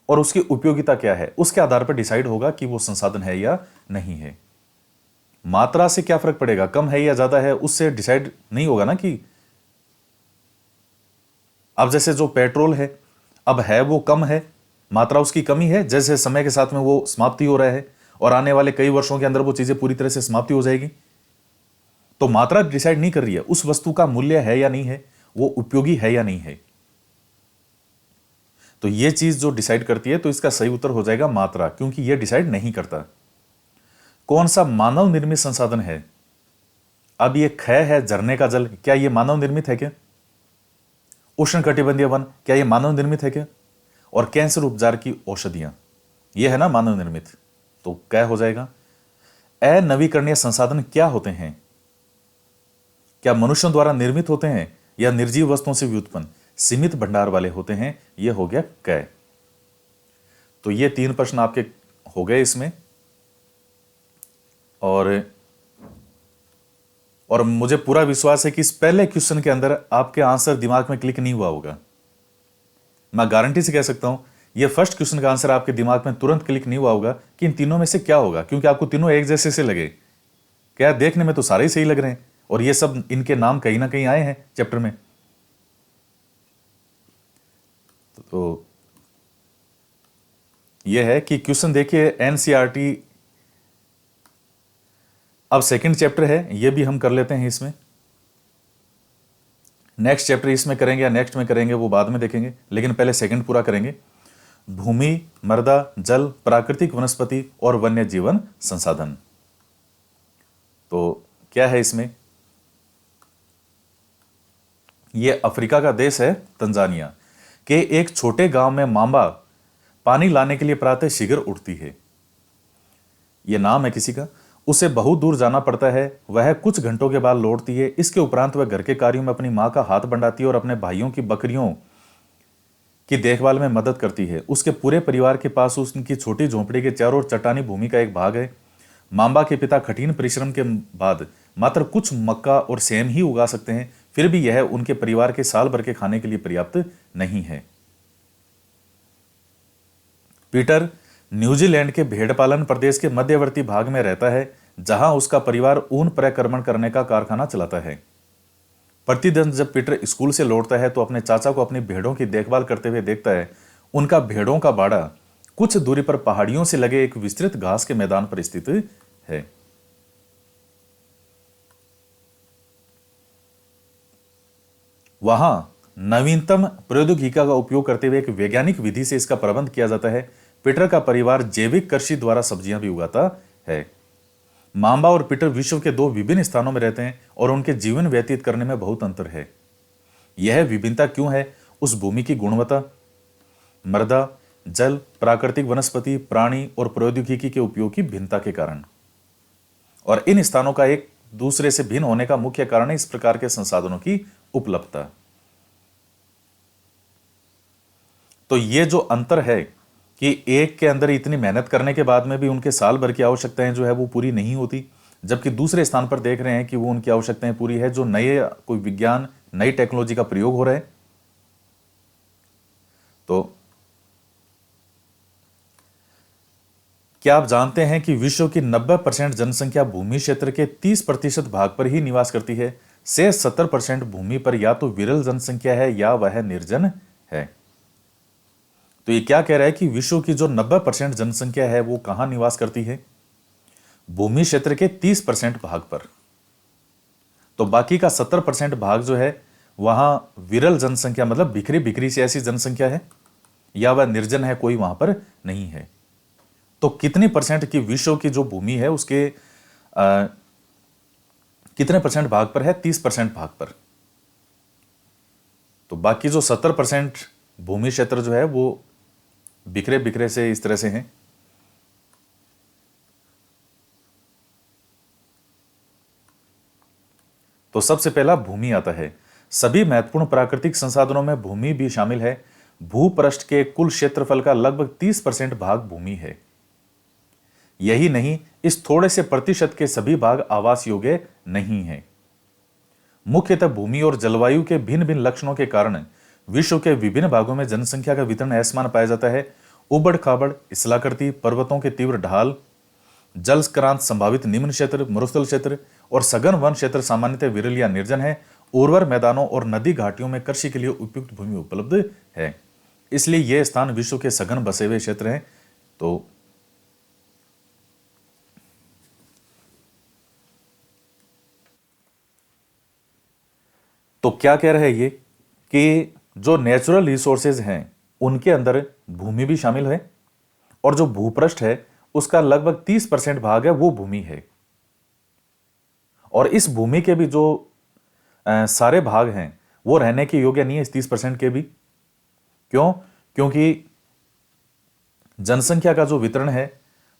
और उसकी उपयोगिता क्या है उसके आधार पर डिसाइड होगा कि वो संसाधन है या नहीं है। मात्रा से क्या फर्क पड़ेगा, कम है या ज्यादा है, उससे डिसाइड नहीं होगा ना कि अब जैसे जो पेट्रोल है, अब है वो कम है, मात्रा उसकी कमी है, जैसे समय के साथ में वो समाप्ति हो रहा है और आने वाले कई वर्षों के अंदर वो चीजें पूरी तरह से समाप्ति हो जाएगी। तो मात्रा डिसाइड नहीं कर रही है उस वस्तु का मूल्य है या नहीं है, वो उपयोगी है या नहीं है। तो ये चीज जो डिसाइड करती है, तो इसका सही उत्तर हो जाएगा मात्रा, क्योंकि ये डिसाइड नहीं करता। कौन सा मानव निर्मित संसाधन है। अब ये ख है झरने का जल, क्या ये मानव निर्मित है क्या। उष्णकटिबंधीय वन, क्या ये मानव निर्मित है क्या। और कैंसर उपचार की औषधियां, ये है ना मानव निर्मित, तो क्या हो जाएगा। अनवीकरणीय संसाधन क्या होते हैं, क्या मनुष्यों द्वारा निर्मित होते हैं या निर्जीव वस्तुओं से व्युत्पन्न, सीमित भंडार वाले होते हैं, यह हो गया कै। तो ये 3 प्रश्न आपके हो गए इसमें। और मुझे पूरा विश्वास है कि इस पहले क्वेश्चन के अंदर आपके आंसर दिमाग में क्लिक नहीं हुआ होगा। मैं गारंटी से कह सकता हूं ये फर्स्ट क्वेश्चन का आंसर आपके दिमाग में तुरंत क्लिक नहीं हुआ होगा कि इन तीनों में से क्या होगा, क्योंकि आपको तीनों एक जैसे से लगे। क्या देखने में तो सारे ही सही लग रहे हैं, और ये सब इनके नाम कहीं ना कहीं आए हैं चैप्टर में। तो यह है कि क्वेश्चन देखिए एनसीईआरटी। अब सेकंड चैप्टर है, यह भी हम कर लेते हैं इसमें। नेक्स्ट चैप्टर इसमें करेंगे या नेक्स्ट में करेंगे वो बाद में देखेंगे, लेकिन पहले सेकंड पूरा करेंगे। भूमि, मृदा, जल, प्राकृतिक वनस्पति और वन्य जीवन संसाधन। तो क्या है इसमें, यह अफ्रीका का देश है तंजानिया के एक छोटे गांव में मांबा पानी लाने के लिए प्रातः शीघ्र उठती है। यह नाम है किसी का। उसे बहुत दूर जाना पड़ता है, वह कुछ घंटों के बाद लौटती है। इसके उपरांत वह घर के कार्यों में अपनी मां का हाथ बंटाती है और अपने भाइयों की बकरियों की देखभाल में मदद करती है। उसके पूरे परिवार के पास उनकी छोटी झोंपड़ी के चारों ओर चट्टानी भूमि का एक भाग है। मांबा के पिता कठिन परिश्रम के बाद मात्र कुछ मक्का और सेम ही उगा सकते हैं, फिर भी यह उनके परिवार के साल भर के खाने के लिए पर्याप्त नहीं है। पीटर न्यूजीलैंड के भेड़ पालन प्रदेश के मध्यवर्ती भाग में रहता है, जहां उसका परिवार ऊन प्रक्रमण करने का कारखाना चलाता है। प्रतिदिन जब पीटर स्कूल से लौटता है तो अपने चाचा को अपनी भेड़ों की देखभाल करते हुए देखता है। उनका भेड़ों का बाड़ा कुछ दूरी पर पहाड़ियों से लगे एक विस्तृत घास के मैदान पर स्थित है। वहां नवीनतम प्रौद्योगिकी का उपयोग करते हुए एक वैज्ञानिक विधि से इसका प्रबंध किया जाता है। पीटर का परिवार जैविक कृषि द्वारा सब्जियां भी उगाता है। मांबा और पीटर विश्व के दो विभिन्न स्थानों में रहते हैं और उनके जीवन व्यतीत करने में बहुत अंतर है। यह विभिन्नता क्यों है? उस भूमि की गुणवत्ता, मृदा, जल, प्राकृतिक वनस्पति, प्राणी और प्रौद्योगिकी के उपयोग की भिन्नता के कारण। और इन स्थानों का एक दूसरे से भिन्न होने का मुख्य कारण है इस प्रकार के संसाधनों की उपलब्धता। तो ये जो अंतर है कि एक के अंदर इतनी मेहनत करने के बाद में भी उनके साल भर की आवश्यकताएं जो है वो पूरी नहीं होती, जबकि दूसरे स्थान पर देख रहे हैं कि वो उनकी आवश्यकताएं पूरी है, जो नए कोई विज्ञान, नई टेक्नोलॉजी का प्रयोग हो रहा है। तो क्या आप जानते हैं कि विश्व की 90% जनसंख्या भूमि क्षेत्र के 30% भाग पर ही निवास करती है। से 70% भूमि पर या तो विरल जनसंख्या है या वह निर्जन है। तो ये क्या कह रहा है कि विश्व की जो 90% जनसंख्या है वो कहां निवास करती है? भूमि क्षेत्र के 30% भाग पर। तो बाकी का 70% भाग जो है वहां विरल जनसंख्या, मतलब बिखरी बिखरी सी ऐसी जनसंख्या है, या वह निर्जन है, कोई वहां पर नहीं है। तो कितनी परसेंट की विश्व की जो भूमि है उसके कितने परसेंट भाग पर है? 30% भाग पर। तो बाकी जो 70% भूमि क्षेत्र जो है वो बिखरे बिखरे से इस तरह से हैं। तो सबसे पहला भूमि आता है। सभी महत्वपूर्ण प्राकृतिक संसाधनों में भूमि भी शामिल है। भूपृष्ठ के कुल क्षेत्रफल का लगभग 30% भाग भूमि है। यही नहीं, इस थोड़े से प्रतिशत के सभी भाग आवास योग्य नहीं है। मुख्यतः भूमि और जलवायु के भिन्न भिन्न लक्षणों के कारण विश्व के विभिन्न भागों में जनसंख्या का वितरण असमान पाया जाता है। उबड़ खाबड़ स्थलाकृति, पर्वतों के तीव्र ढाल, जलक्रांत संभावित निम्न क्षेत्र, मरुस्थल क्षेत्र और सघन वन क्षेत्र सामान्यतः विरल या निर्जन है। उर्वर मैदानों और नदी घाटियों में कृषि के लिए उपयुक्त भूमि उपलब्ध है, इसलिए यह स्थान विश्व के सघन बसे हुए क्षेत्र हैं। तो क्या कह रहे हैं ये कि जो नेचुरल रिसोर्सेज हैं उनके अंदर भूमि भी शामिल है, और जो भूपृष्ठ है उसका लगभग 30% भाग है वो भूमि है। और इस भूमि के भी जो सारे भाग हैं वो रहने के योग्य नहीं है, इस 30% के भी। क्यों? क्योंकि जनसंख्या का जो वितरण है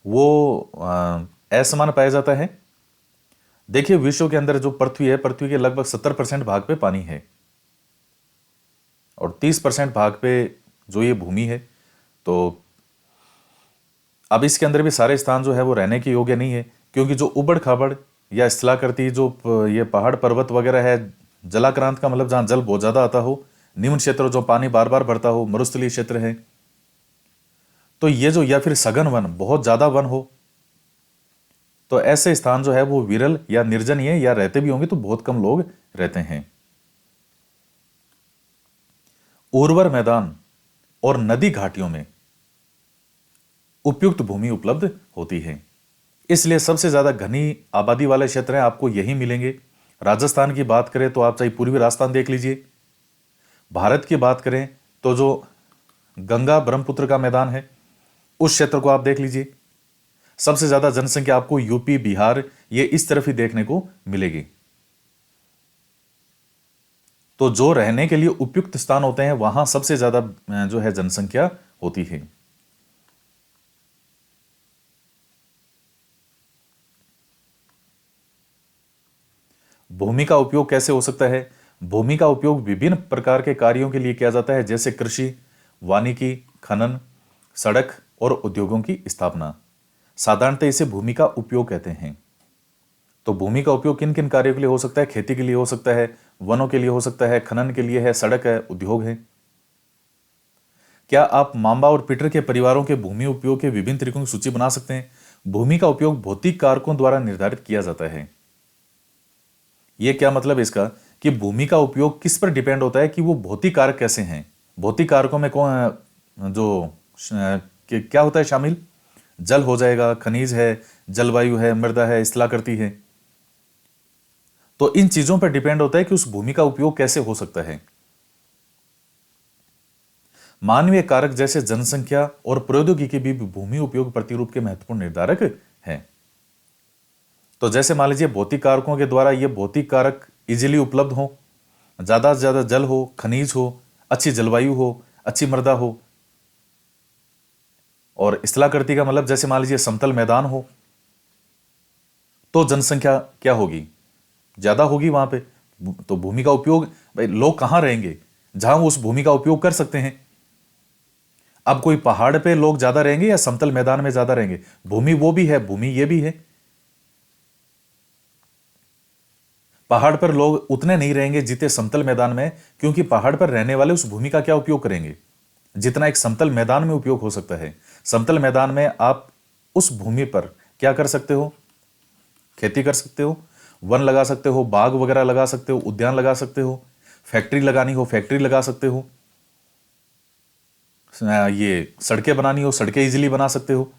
वो असमान पाया जाता है। देखिए, विश्व के अंदर जो पृथ्वी है, पृथ्वी के लगभग 70% भाग पे पानी है और 30% भाग पे जो ये भूमि है। तो अब इसके अंदर भी सारे स्थान जो है वो रहने के योग्य नहीं है, क्योंकि जो उबड़ खाबड़ या स्थलाकृति, जो ये पहाड़ पर्वत वगैरह है, जलाक्रांत का मतलब जहां जल बहुत ज्यादा आता हो, निम्न क्षेत्र जो पानी बार बार भरता हो, मरुस्थलीय क्षेत्र है। तो ये जो, या फिर सघन वन, बहुत ज्यादा वन हो, तो ऐसे स्थान जो है वो विरल या निर्जन ही है, या रहते भी होंगे तो बहुत कम लोग रहते हैं। उर्वर मैदान और नदी घाटियों में उपयुक्त भूमि उपलब्ध होती है, इसलिए सबसे ज्यादा घनी आबादी वाले क्षेत्र हैं आपको यही मिलेंगे। राजस्थान की बात करें तो आप चाहे पूर्वी राजस्थान देख लीजिए। भारत की बात करें तो जो गंगा ब्रह्मपुत्र का मैदान है उस क्षेत्र को आप देख लीजिए। सबसे ज्यादा जनसंख्या आपको यूपी, बिहार, ये इस तरफ ही देखने को मिलेगी। तो जो रहने के लिए उपयुक्त स्थान होते हैं वहां सबसे ज्यादा जो है जनसंख्या होती है। भूमि का उपयोग कैसे हो सकता है? भूमि का उपयोग विभिन्न प्रकार के कार्यों के लिए किया जाता है, जैसे कृषि, वानिकी, खनन, सड़क और उद्योगों की स्थापना। साधारणतः इसे भूमि का उपयोग कहते हैं। तो भूमि का उपयोग किन किन कार्यों के लिए हो सकता है? खेती के लिए हो सकता है, वनों के लिए हो सकता है, खनन के लिए है, सड़क है, उद्योग है। क्या आप मांबा और पीटर के परिवारों के भूमि उपयोग के विभिन्न तरीकों की सूची बना सकते हैं? भूमि का उपयोग भौतिक कारकों द्वारा निर्धारित किया जाता है। यह क्या मतलब इसका कि भूमि का उपयोग किस पर डिपेंड होता है कि वो भौतिक कारक कैसे हैं। भौतिक कारकों में कौन जो क्या होता है शामिल, जल हो जाएगा, खनिज है, जलवायु है, मृदा है, स्थलाकृति है। तो इन चीजों पर डिपेंड होता है कि उस भूमि का उपयोग कैसे हो सकता है। मानवीय कारक जैसे जनसंख्या और प्रौद्योगिकी भी भूमि उपयोग प्रतिरूप के महत्वपूर्ण निर्धारक हैं। तो जैसे मान लीजिए भौतिक कारकों के द्वारा ये भौतिक कारक इजीली उपलब्ध हो, ज्यादा से ज्यादा जल हो, खनिज हो, अच्छी जलवायु हो, अच्छी मृदा हो, और स्थलाकृति का मतलब जैसे मान लीजिए समतल मैदान हो, तो जनसंख्या क्या होगी, ज्यादा होगी वहां पे। तो भूमि का उपयोग, भाई लोग कहां रहेंगे जहां वो उस भूमि का उपयोग कर सकते हैं। अब कोई पहाड़ पे लोग ज्यादा रहेंगे या समतल मैदान में ज्यादा रहेंगे, भूमि वो भी है, भूमि ये भी है। पहाड़ पर लोग उतने नहीं रहेंगे जितने समतल मैदान में, क्योंकि पहाड़ पर रहने वाले उस भूमि का क्या उपयोग करेंगे जितना एक समतल मैदान में उपयोग हो सकता है। समतल मैदान में आप उस भूमि पर क्या कर सकते हो, खेती कर सकते हो, वन लगा सकते हो, बाग वगैरह लगा सकते हो, उद्यान लगा सकते हो, फैक्ट्री लगानी हो फैक्ट्री लगा सकते हो, ये सड़कें बनानी हो सड़कें इजीली बना सकते हो।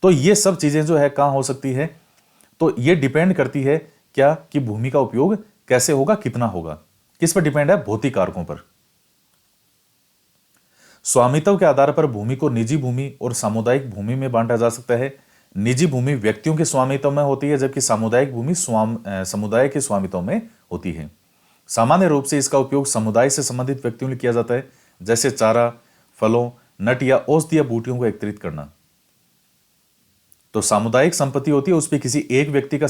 तो ये सब चीजें जो है कहां हो सकती है, तो ये डिपेंड करती है क्या कि भूमि का उपयोग कैसे होगा, कितना होगा, किस पर डिपेंड है, भौतिक कारकों पर। स्वामित्व के आधार पर भूमि को निजी भूमि और सामुदायिक भूमि में बांटा जा सकता है। निजी भूमि व्यक्तियों के स्वामित्व में होती है, जबकि सामुदायिक भूमि समुदाय के स्वामित्व में होती है। सामान्य रूप से इसका उपयोग समुदाय से संबंधित व्यक्तियों के लिए किया जाता है, जैसे चारा, फलों, नट या औषधीय बूटियों को एकत्रित करना। तो सामुदायिक संपत्ति होती है, उस पर किसी एक व्यक्ति का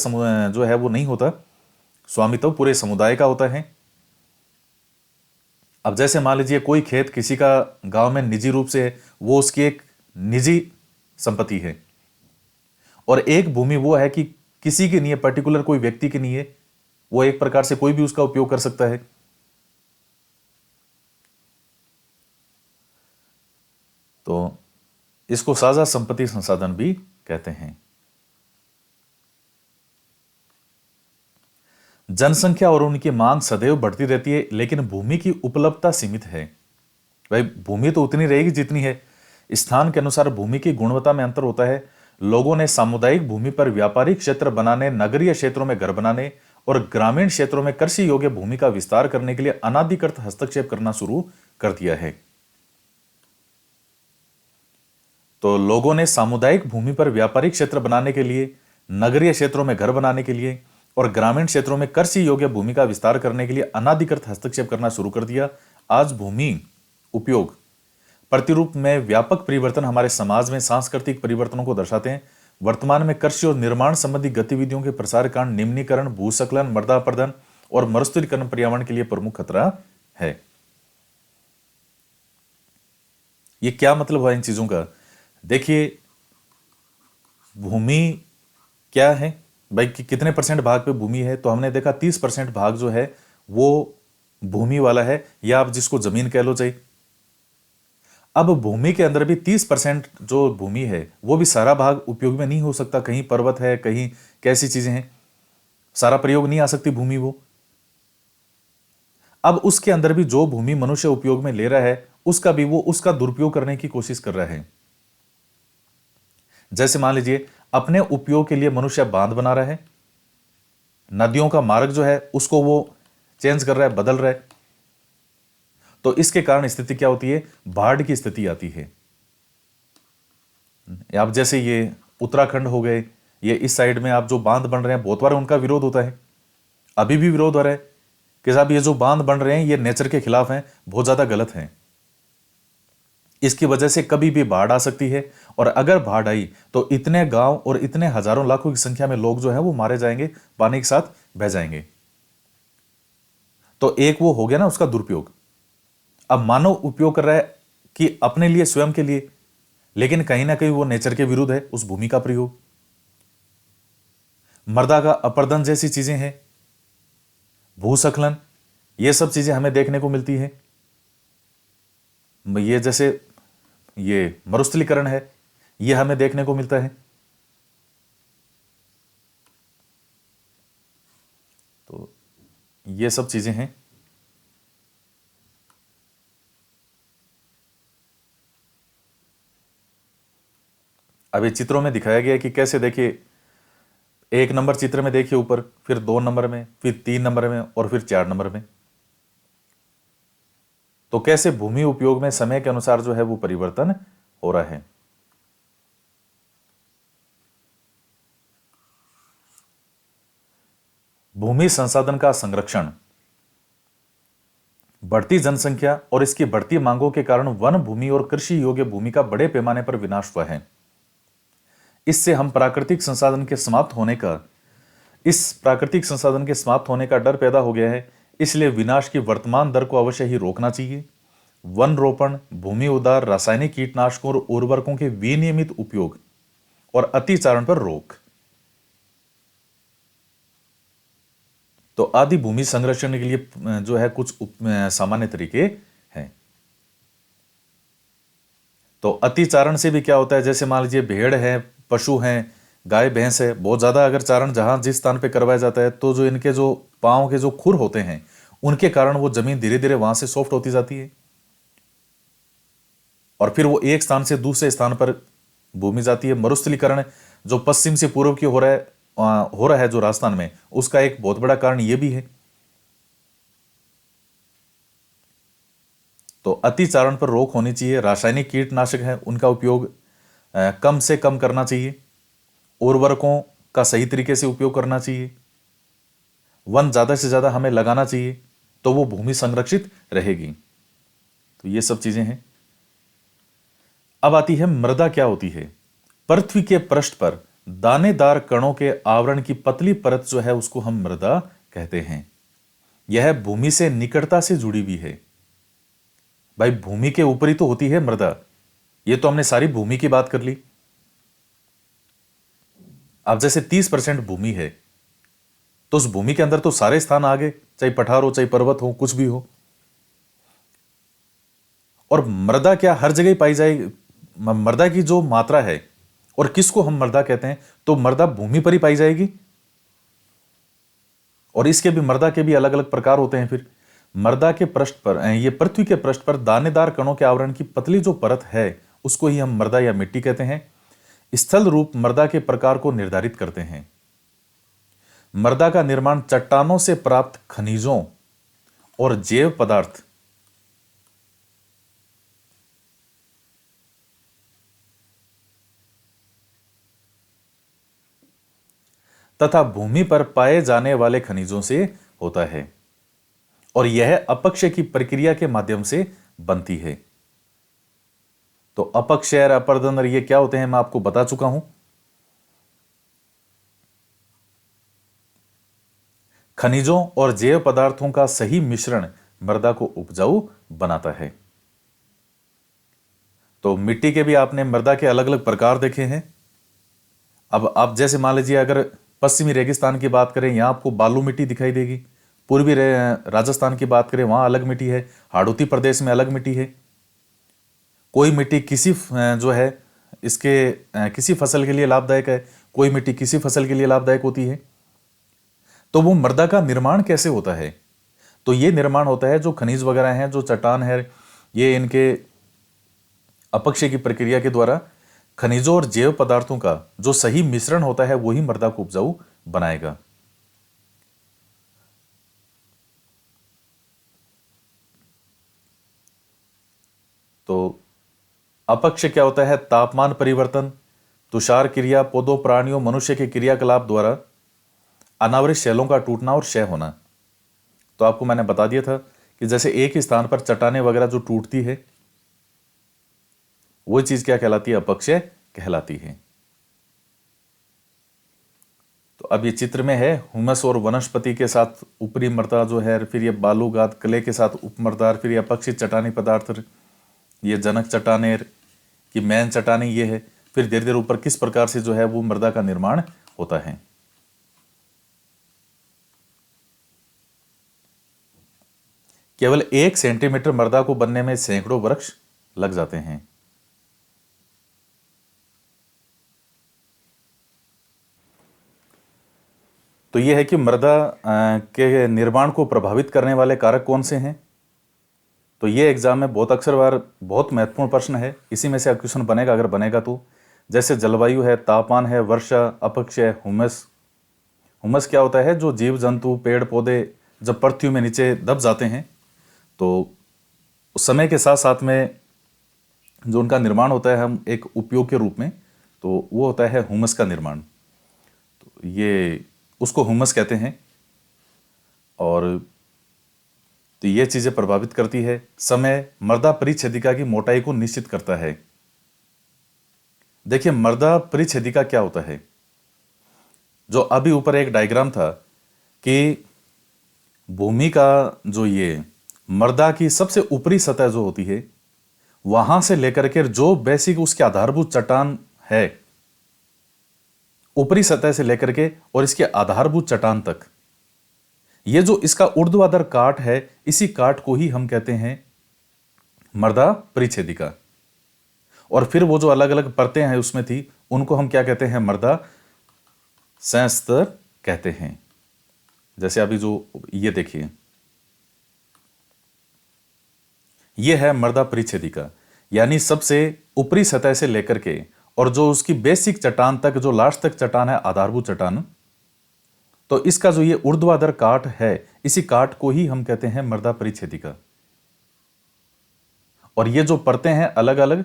जो है वो नहीं होता, स्वामित्व पूरे समुदाय का होता है। अब जैसे मान लीजिए कोई खेत किसी का गांव में निजी रूप से है, वो उसकी एक निजी संपत्ति है, और एक भूमि वो है कि किसी की नहीं है, पर्टिकुलर कोई व्यक्ति की नहीं है, वो एक प्रकार से कोई भी उसका उपयोग कर सकता है। तो इसको साझा संपत्ति संसाधन भी कहते हैं। जनसंख्या और उनकी मांग सदैव बढ़ती रहती है, लेकिन भूमि की उपलब्धता सीमित है। भाई भूमि तो उतनी रहेगी जितनी है। स्थान के अनुसार भूमि की गुणवत्ता में अंतर होता है। लोगों ने सामुदायिक भूमि पर व्यापारिक क्षेत्र बनाने, नगरीय क्षेत्रों में घर बनाने और ग्रामीण क्षेत्रों में कृषि योग्य भूमि का विस्तार करने के लिए अनाधिकृत हस्तक्षेप करना शुरू कर दिया है। तो लोगों ने सामुदायिक भूमि पर व्यापारिक क्षेत्र बनाने के लिए, नगरीय क्षेत्रों में घर बनाने के लिए और ग्रामीण क्षेत्रों में कृषि योग्य भूमि का विस्तार करने के लिए अनाधिकृत हस्तक्षेप करना शुरू कर दिया। आज भूमि उपयोग प्रतिरूप में व्यापक परिवर्तन हमारे समाज में सांस्कृतिक परिवर्तनों को दर्शाते हैं। वर्तमान में कृषि और निर्माण संबंधी गतिविधियों के प्रसार कारण निम्नीकरण, भूस्खलन, मृदा अपरदन और मरुस्थलीकरण पर्यावरण के लिए प्रमुख खतरा है। ये क्या मतलब हुआ इन चीजों का? देखिए भूमि क्या है भाई, कि कितने परसेंट भाग पे भूमि है, तो हमने देखा 30% भाग जो है वो भूमि वाला है, या आप जिसको जमीन कह लो चाहिए। अब भूमि के अंदर भी 30% जो भूमि है वो भी सारा भाग उपयोग में नहीं हो सकता। कहीं पर्वत है, कहीं कैसी चीजें हैं, सारा प्रयोग नहीं आ सकती भूमि वो। अब उसके अंदर भी जो भूमि मनुष्य उपयोग में ले रहा है उसका भी वो उसका दुरुपयोग करने की कोशिश कर रहा है। जैसे मान लीजिए अपने उपयोग के लिए मनुष्य बांध बना रहा है, नदियों का मार्ग जो है उसको वो चेंज कर रहा है, बदल रहा है। तो इसके कारण स्थिति क्या होती है, बाढ़ की स्थिति आती है। आप जैसे ये उत्तराखंड हो गए, ये इस साइड में आप जो बांध बन रहे हैं बहुत बार उनका विरोध होता है, अभी भी विरोध हो रहा है कि साहब ये जो बांध बन रहे हैं ये नेचर के खिलाफ हैं, बहुत ज्यादा गलत हैं। इसकी वजह से कभी भी बाढ़ आ सकती है, और अगर बाढ़ आई तो इतने गांव और इतने हजारों लाखों की संख्या में लोग जो है वो मारे जाएंगे, पानी के साथ बह जाएंगे। तो एक वो हो गया ना उसका दुरुपयोग। अब मानव उपयोग कर रहा है कि अपने लिए, स्वयं के लिए, लेकिन कहीं ना कहीं वो नेचर के विरुद्ध है उस भूमि का प्रयोग। मृदा का अपरदन जैसी चीजें हैं, भूस्खलन, ये सब चीजें हमें देखने को मिलती है। ये जैसे ये मरुस्थलीकरण है, ये हमें देखने को मिलता है। तो ये सब चीजें हैं। अभी चित्रों में दिखाया गया है कि कैसे, देखिए, एक नंबर चित्र में देखिए ऊपर, फिर 2 नंबर में, फिर 3 नंबर में और फिर 4 नंबर में। तो कैसे भूमि उपयोग में समय के अनुसार जो है वो परिवर्तन हो रहा है। भूमि संसाधन का संरक्षण। बढ़ती जनसंख्या और इसकी बढ़ती मांगों के कारण वन भूमि और कृषि योग्य भूमि का बड़े पैमाने पर विनाश हुआ है। इससे हम प्राकृतिक संसाधन के समाप्त होने का इस प्राकृतिक संसाधन के समाप्त होने का डर पैदा हो गया है। इसलिए विनाश की वर्तमान दर को अवश्य ही रोकना चाहिए। वन रोपण, भूमि उद्धार, रासायनिक कीटनाशकों और उर्वरकों के विनियमित उपयोग और अतिचारण पर रोक। तो आदि भूमि संरक्षण के लिए जो है कुछ सामान्य तरीके हैं। तो अतिचारण से भी क्या होता है, जैसे मान लीजिए भेड़ है, पशु हैं, गाय भैंस है, बहुत ज्यादा अगर चारण जहां जिस स्थान पे करवाया जाता है तो जो इनके जो पांव के जो खुर होते हैं उनके कारण वो जमीन धीरे धीरे वहां से सॉफ्ट होती जाती है और फिर वो एक स्थान से दूसरे स्थान पर भूमि जाती है। मरुस्थलीकरण जो पश्चिम से पूर्व की हो रहा है जो राजस्थान में, उसका एक बहुत बड़ा कारण यह भी है। तो अतिचारण पर रोक होनी चाहिए। रासायनिक कीटनाशक है उनका उपयोग कम से कम करना चाहिए। उर्वरकों का सही तरीके से उपयोग करना चाहिए। वन ज्यादा से ज्यादा हमें लगाना चाहिए, तो वो भूमि संरक्षित रहेगी। तो ये सब चीजें हैं। अब आती है मृदा क्या होती है। पृथ्वी के पृष्ठ पर दानेदार कणों के आवरण की पतली परत जो है उसको हम मृदा कहते हैं। यह भूमि से निकटता से जुड़ी हुई है। भाई भूमि के ऊपर ही तो होती है मृदा। ये तो हमने सारी भूमि की बात कर ली। अब जैसे 30% भूमि है तो उस भूमि के अंदर तो सारे स्थान आ गए, चाहे पठार हो, चाहे पर्वत हो, कुछ भी हो। और मृदा क्या हर जगह पाई जाएगी। मृदा की जो मात्रा है और किसको हम मृदा कहते हैं, तो मृदा भूमि पर ही पाई जाएगी। और इसके भी मृदा के भी अलग अलग प्रकार होते हैं। फिर मृदा के पृष्ठ पर, ये पृथ्वी के पृष्ठ पर दानेदार कणों के आवरण की पतली जो परत है उसको ही हम मृदा या मिट्टी कहते हैं। स्थल रूप मृदा के प्रकार को निर्धारित करते हैं। मृदा का निर्माण चट्टानों से प्राप्त खनिजों और जैव पदार्थ तथा भूमि पर पाए जाने वाले खनिजों से होता है और यह अपक्षय की प्रक्रिया के माध्यम से बनती है। तो अपक्षय और अपरदन ये क्या होते हैं मैं आपको बता चुका हूं। खनिजों और जैव पदार्थों का सही मिश्रण मृदा को उपजाऊ बनाता है। तो मिट्टी के भी आपने मृदा के अलग अलग प्रकार देखे हैं। अब आप जैसे मान लीजिए अगर पश्चिमी रेगिस्तान की बात करें, यहां आपको बालू मिट्टी दिखाई देगी। पूर्वी राजस्थान की बात करें, वहां अलग मिट्टी है। हाड़ौती प्रदेश में अलग मिट्टी है। कोई मिट्टी किसी जो है इसके किसी फसल के लिए लाभदायक है, कोई मिट्टी किसी फसल के लिए लाभदायक होती है। तो वो मृदा का निर्माण कैसे होता है, तो ये निर्माण होता है जो खनिज वगैरह हैं, जो चट्टान है, ये इनके अपक्षय की प्रक्रिया के द्वारा खनिजों और जैव पदार्थों का जो सही मिश्रण होता है वही मृदा को उपजाऊ बनाएगा। तो अपक्षय क्या होता है, तापमान परिवर्तन, तुषार क्रिया, पौधों, प्राणियों, मनुष्य के क्रियाकलाप द्वारा अनावृत शैलों का टूटना और क्षय होना। तो आपको मैंने बता दिया था कि जैसे एक ही स्थान पर चट्टानें वगैरह जो टूटती है वो चीज क्या कहलाती है, अपक्षय कहलाती है। तो अब ये चित्र में है हुमस और वनस्पति के साथ ऊपरी मृदा जो है, फिर ये बालूगाद क्ले के साथ उपमृदा, फिर ये अपक्षित चट्टानी पदार्थ, ये जनक चट्टाने की मैन चट्टानी ये है। फिर धीरे धीरे ऊपर किस प्रकार से जो है वो मृदा का निर्माण होता है। केवल 1 सेंटीमीटर मृदा को बनने में सैकड़ों वर्ष लग जाते हैं। तो ये है कि मृदा के निर्माण को प्रभावित करने वाले कारक कौन से हैं। तो ये एग्जाम में बहुत अक्सर बार बहुत महत्वपूर्ण प्रश्न है, इसी में से क्वेश्चन बनेगा अगर बनेगा तो। जैसे जलवायु है, तापमान है, वर्षा, अपक्षय, हुमस। हुमस क्या होता है, जो जीव जंतु पेड़ पौधे जब पृथ्वी में नीचे दब जाते हैं तो उस समय के साथ साथ में जो उनका निर्माण होता है हम एक उपयोग के रूप में, तो वो होता है हुमस का निर्माण। तो ये उसको हुमस कहते हैं। और तो ये चीजें प्रभावित करती है। समय मृदा परिच्छेदिका की मोटाई को निश्चित करता है। देखिए मृदा परिच्छेदिका क्या होता है, जो अभी ऊपर एक डायग्राम था कि भूमि का जो ये मृदा की सबसे ऊपरी सतह जो होती है वहां से लेकर के जो बेसिक उसके आधारभूत चट्टान है, ऊपरी सतह से लेकर के और इसके आधारभूत चट्टान तक, ये जो इसका ऊर्ध्वाधर काट है, इसी काट को ही हम कहते हैं मृदा परिच्छेदिका। और फिर वो जो अलग अलग परतें हैं उसमें थी, उनको हम क्या कहते हैं, मृदा संस्तर कहते हैं। जैसे अभी जो ये देखिए, ये है मृदा परिच्छेदिका, यानी सबसे ऊपरी सतह से लेकर के और जो उसकी बेसिक चट्टान तक, जो लास्ट तक चट्टान है, आधारभूत चट्टान, तो इसका जो ये ऊर्ध्वाधर काट है, इसी काट को ही हम कहते हैं मृदा परिच्छेदिका। और ये जो परतें हैं अलग अलग,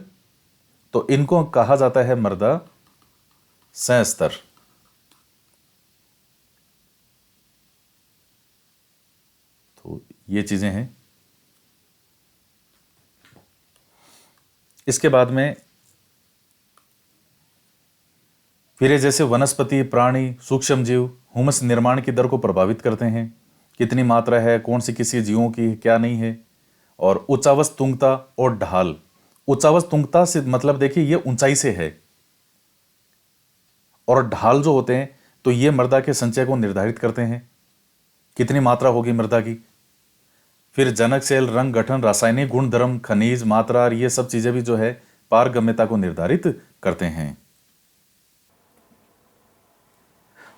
तो इनको कहा जाता है मृदा संस्तर। तो ये चीजें हैं। इसके बाद में फिर ये जैसे वनस्पति, प्राणी, सूक्ष्म जीव हुमस निर्माण की दर को प्रभावित करते हैं। कितनी मात्रा है, कौन सी किसी जीवों की, क्या नहीं है। और उच्चावच तुंगता और ढाल। उच्चावच तुंगता से मतलब देखिए ये ऊंचाई से है, और ढाल जो होते हैं तो ये मृदा के संचय को निर्धारित करते हैं, कितनी मात्रा होगी मृदा की। फिर जनक सेल, रंग, गठन, रासायनिक गुण धर्म, खनिज, मात्रा, और ये सब चीजें भी जो है पारगम्यता को निर्धारित करते हैं।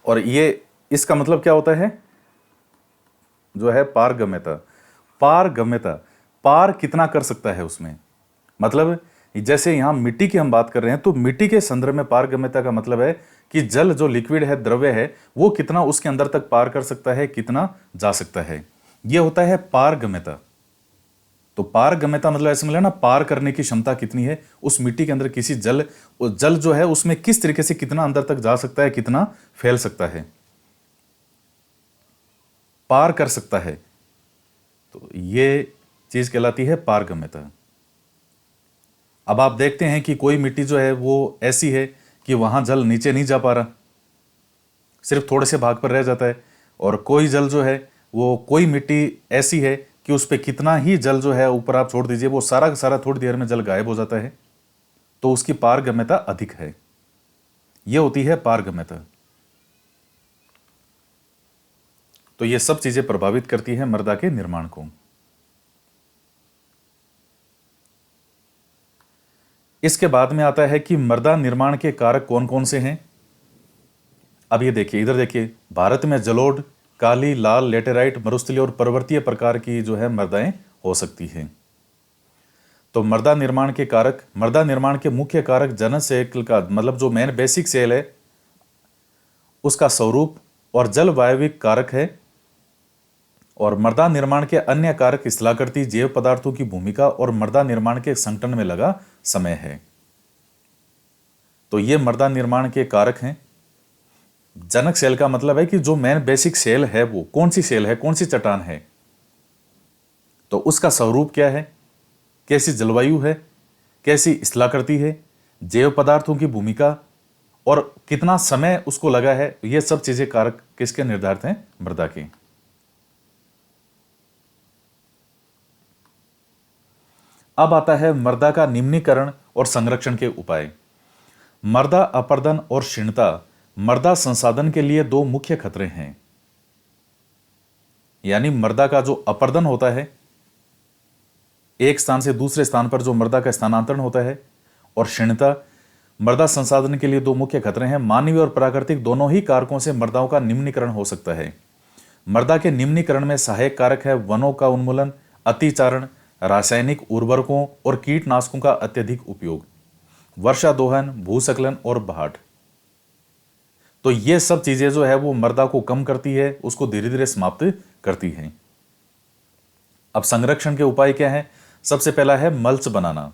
और ये इसका मतलब क्या होता है, जो है पारगम्यता। पारगम्यता, पार कितना कर सकता है उसमें, मतलब जैसे यहां मिट्टी की हम बात कर रहे हैं, तो मिट्टी के संदर्भ में पारगम्यता का मतलब है कि जल जो लिक्विड है, द्रव्य है, वो कितना उसके अंदर तक पार कर सकता है, कितना जा सकता है, ये होता है पारगम्यता। तो पारगम्यता मतलब ऐसे मिला ना, पार करने की क्षमता कितनी है उस मिट्टी के अंदर, किसी जल जो है उसमें किस तरीके से कितना अंदर तक जा सकता है, कितना फैल सकता है, पार कर सकता है। तो ये चीज कहलाती है पारगम्यता। अब आप देखते हैं कि कोई मिट्टी जो है वो ऐसी है कि वहां जल नीचे नहीं जा पा रहा, सिर्फ थोड़े से भाग पर रह जाता है। और कोई जल जो है वो, कोई मिट्टी ऐसी है कि उस पर कितना ही जल जो है ऊपर आप छोड़ दीजिए, वो सारा का सारा थोड़ी देर में जल गायब हो जाता है, तो उसकी पारगम्यता अधिक है। यह होती है पारगम्यता। तो ये सब चीजें प्रभावित करती है मृदा के निर्माण को। इसके बाद में आता है कि मृदा निर्माण के कारक कौन कौन से हैं। अब ये देखिए, इधर देखिए, भारत में जलोढ़, काली, लाल, लेटेराइट, मरुस्थलीय और पर्वतीय प्रकार की जो है मृदाएं हो सकती हैं। तो मृदा निर्माण के कारक, मृदा निर्माण के मुख्य कारक जनन सेल का मतलब जो मेन बेसिक सेल है उसका स्वरूप और जलवायविक कारक है। और मृदा निर्माण के अन्य कारक स्थलाकृति, जैव पदार्थों की भूमिका और मृदा निर्माण के संगठन में लगा समय है। तो ये मृदा निर्माण के कारक हैं। जनक सेल का मतलब है कि जो मेन बेसिक सेल है वो कौन सी सेल है, कौन सी चट्टान है, तो उसका स्वरूप क्या है, कैसी जलवायु है, कैसी स्थलाकृति है, जैव पदार्थों की भूमिका और कितना समय उसको लगा है, ये सब चीजें कारक किसके निर्धारित हैं, मृदा के। अब आता है मृदा का निम्नीकरण और संरक्षण के उपाय। मृदा अपरदन और क्षीणता मृदा संसाधन के लिए दो मुख्य खतरे हैं। यानी मृदा का जो अपरदन होता है, एक स्थान से दूसरे स्थान पर जो मृदा का स्थानांतरण होता है, और क्षीणता मृदा संसाधन के लिए दो मुख्य खतरे हैं। मानवीय और प्राकृतिक दोनों ही कारकों से मृदाओं का निम्नीकरण हो सकता है। मृदा के निम्नीकरण में सहायक कारक है वनों का उन्मूलन, अतिचारण, रासायनिक उर्वरकों और कीटनाशकों का अत्यधिक उपयोग, वर्षा दोहन, भूस्खलन और बाढ़। तो ये सब चीजें जो है वो मृदा को कम करती है, उसको धीरे धीरे समाप्त करती हैं। अब संरक्षण के उपाय क्या है? सबसे पहला है मल्च बनाना।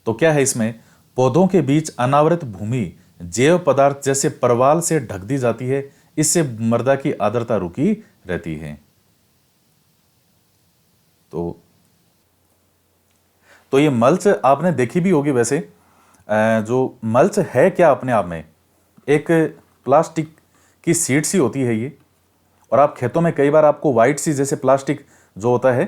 तो क्या है इसमें? पौधों के बीच अनावृत भूमि जैव पदार्थ जैसे परवाल से ढक दी जाती है। इससे मृदा की आर्द्रता रुकी रहती है। तो ये मल्च आपने देखी भी होगी। वैसे जो मल्च है क्या अपने आप में, एक प्लास्टिक की शीट सी होती है ये। और आप खेतों में कई बार आपको व्हाइट सी जैसे प्लास्टिक जो होता है,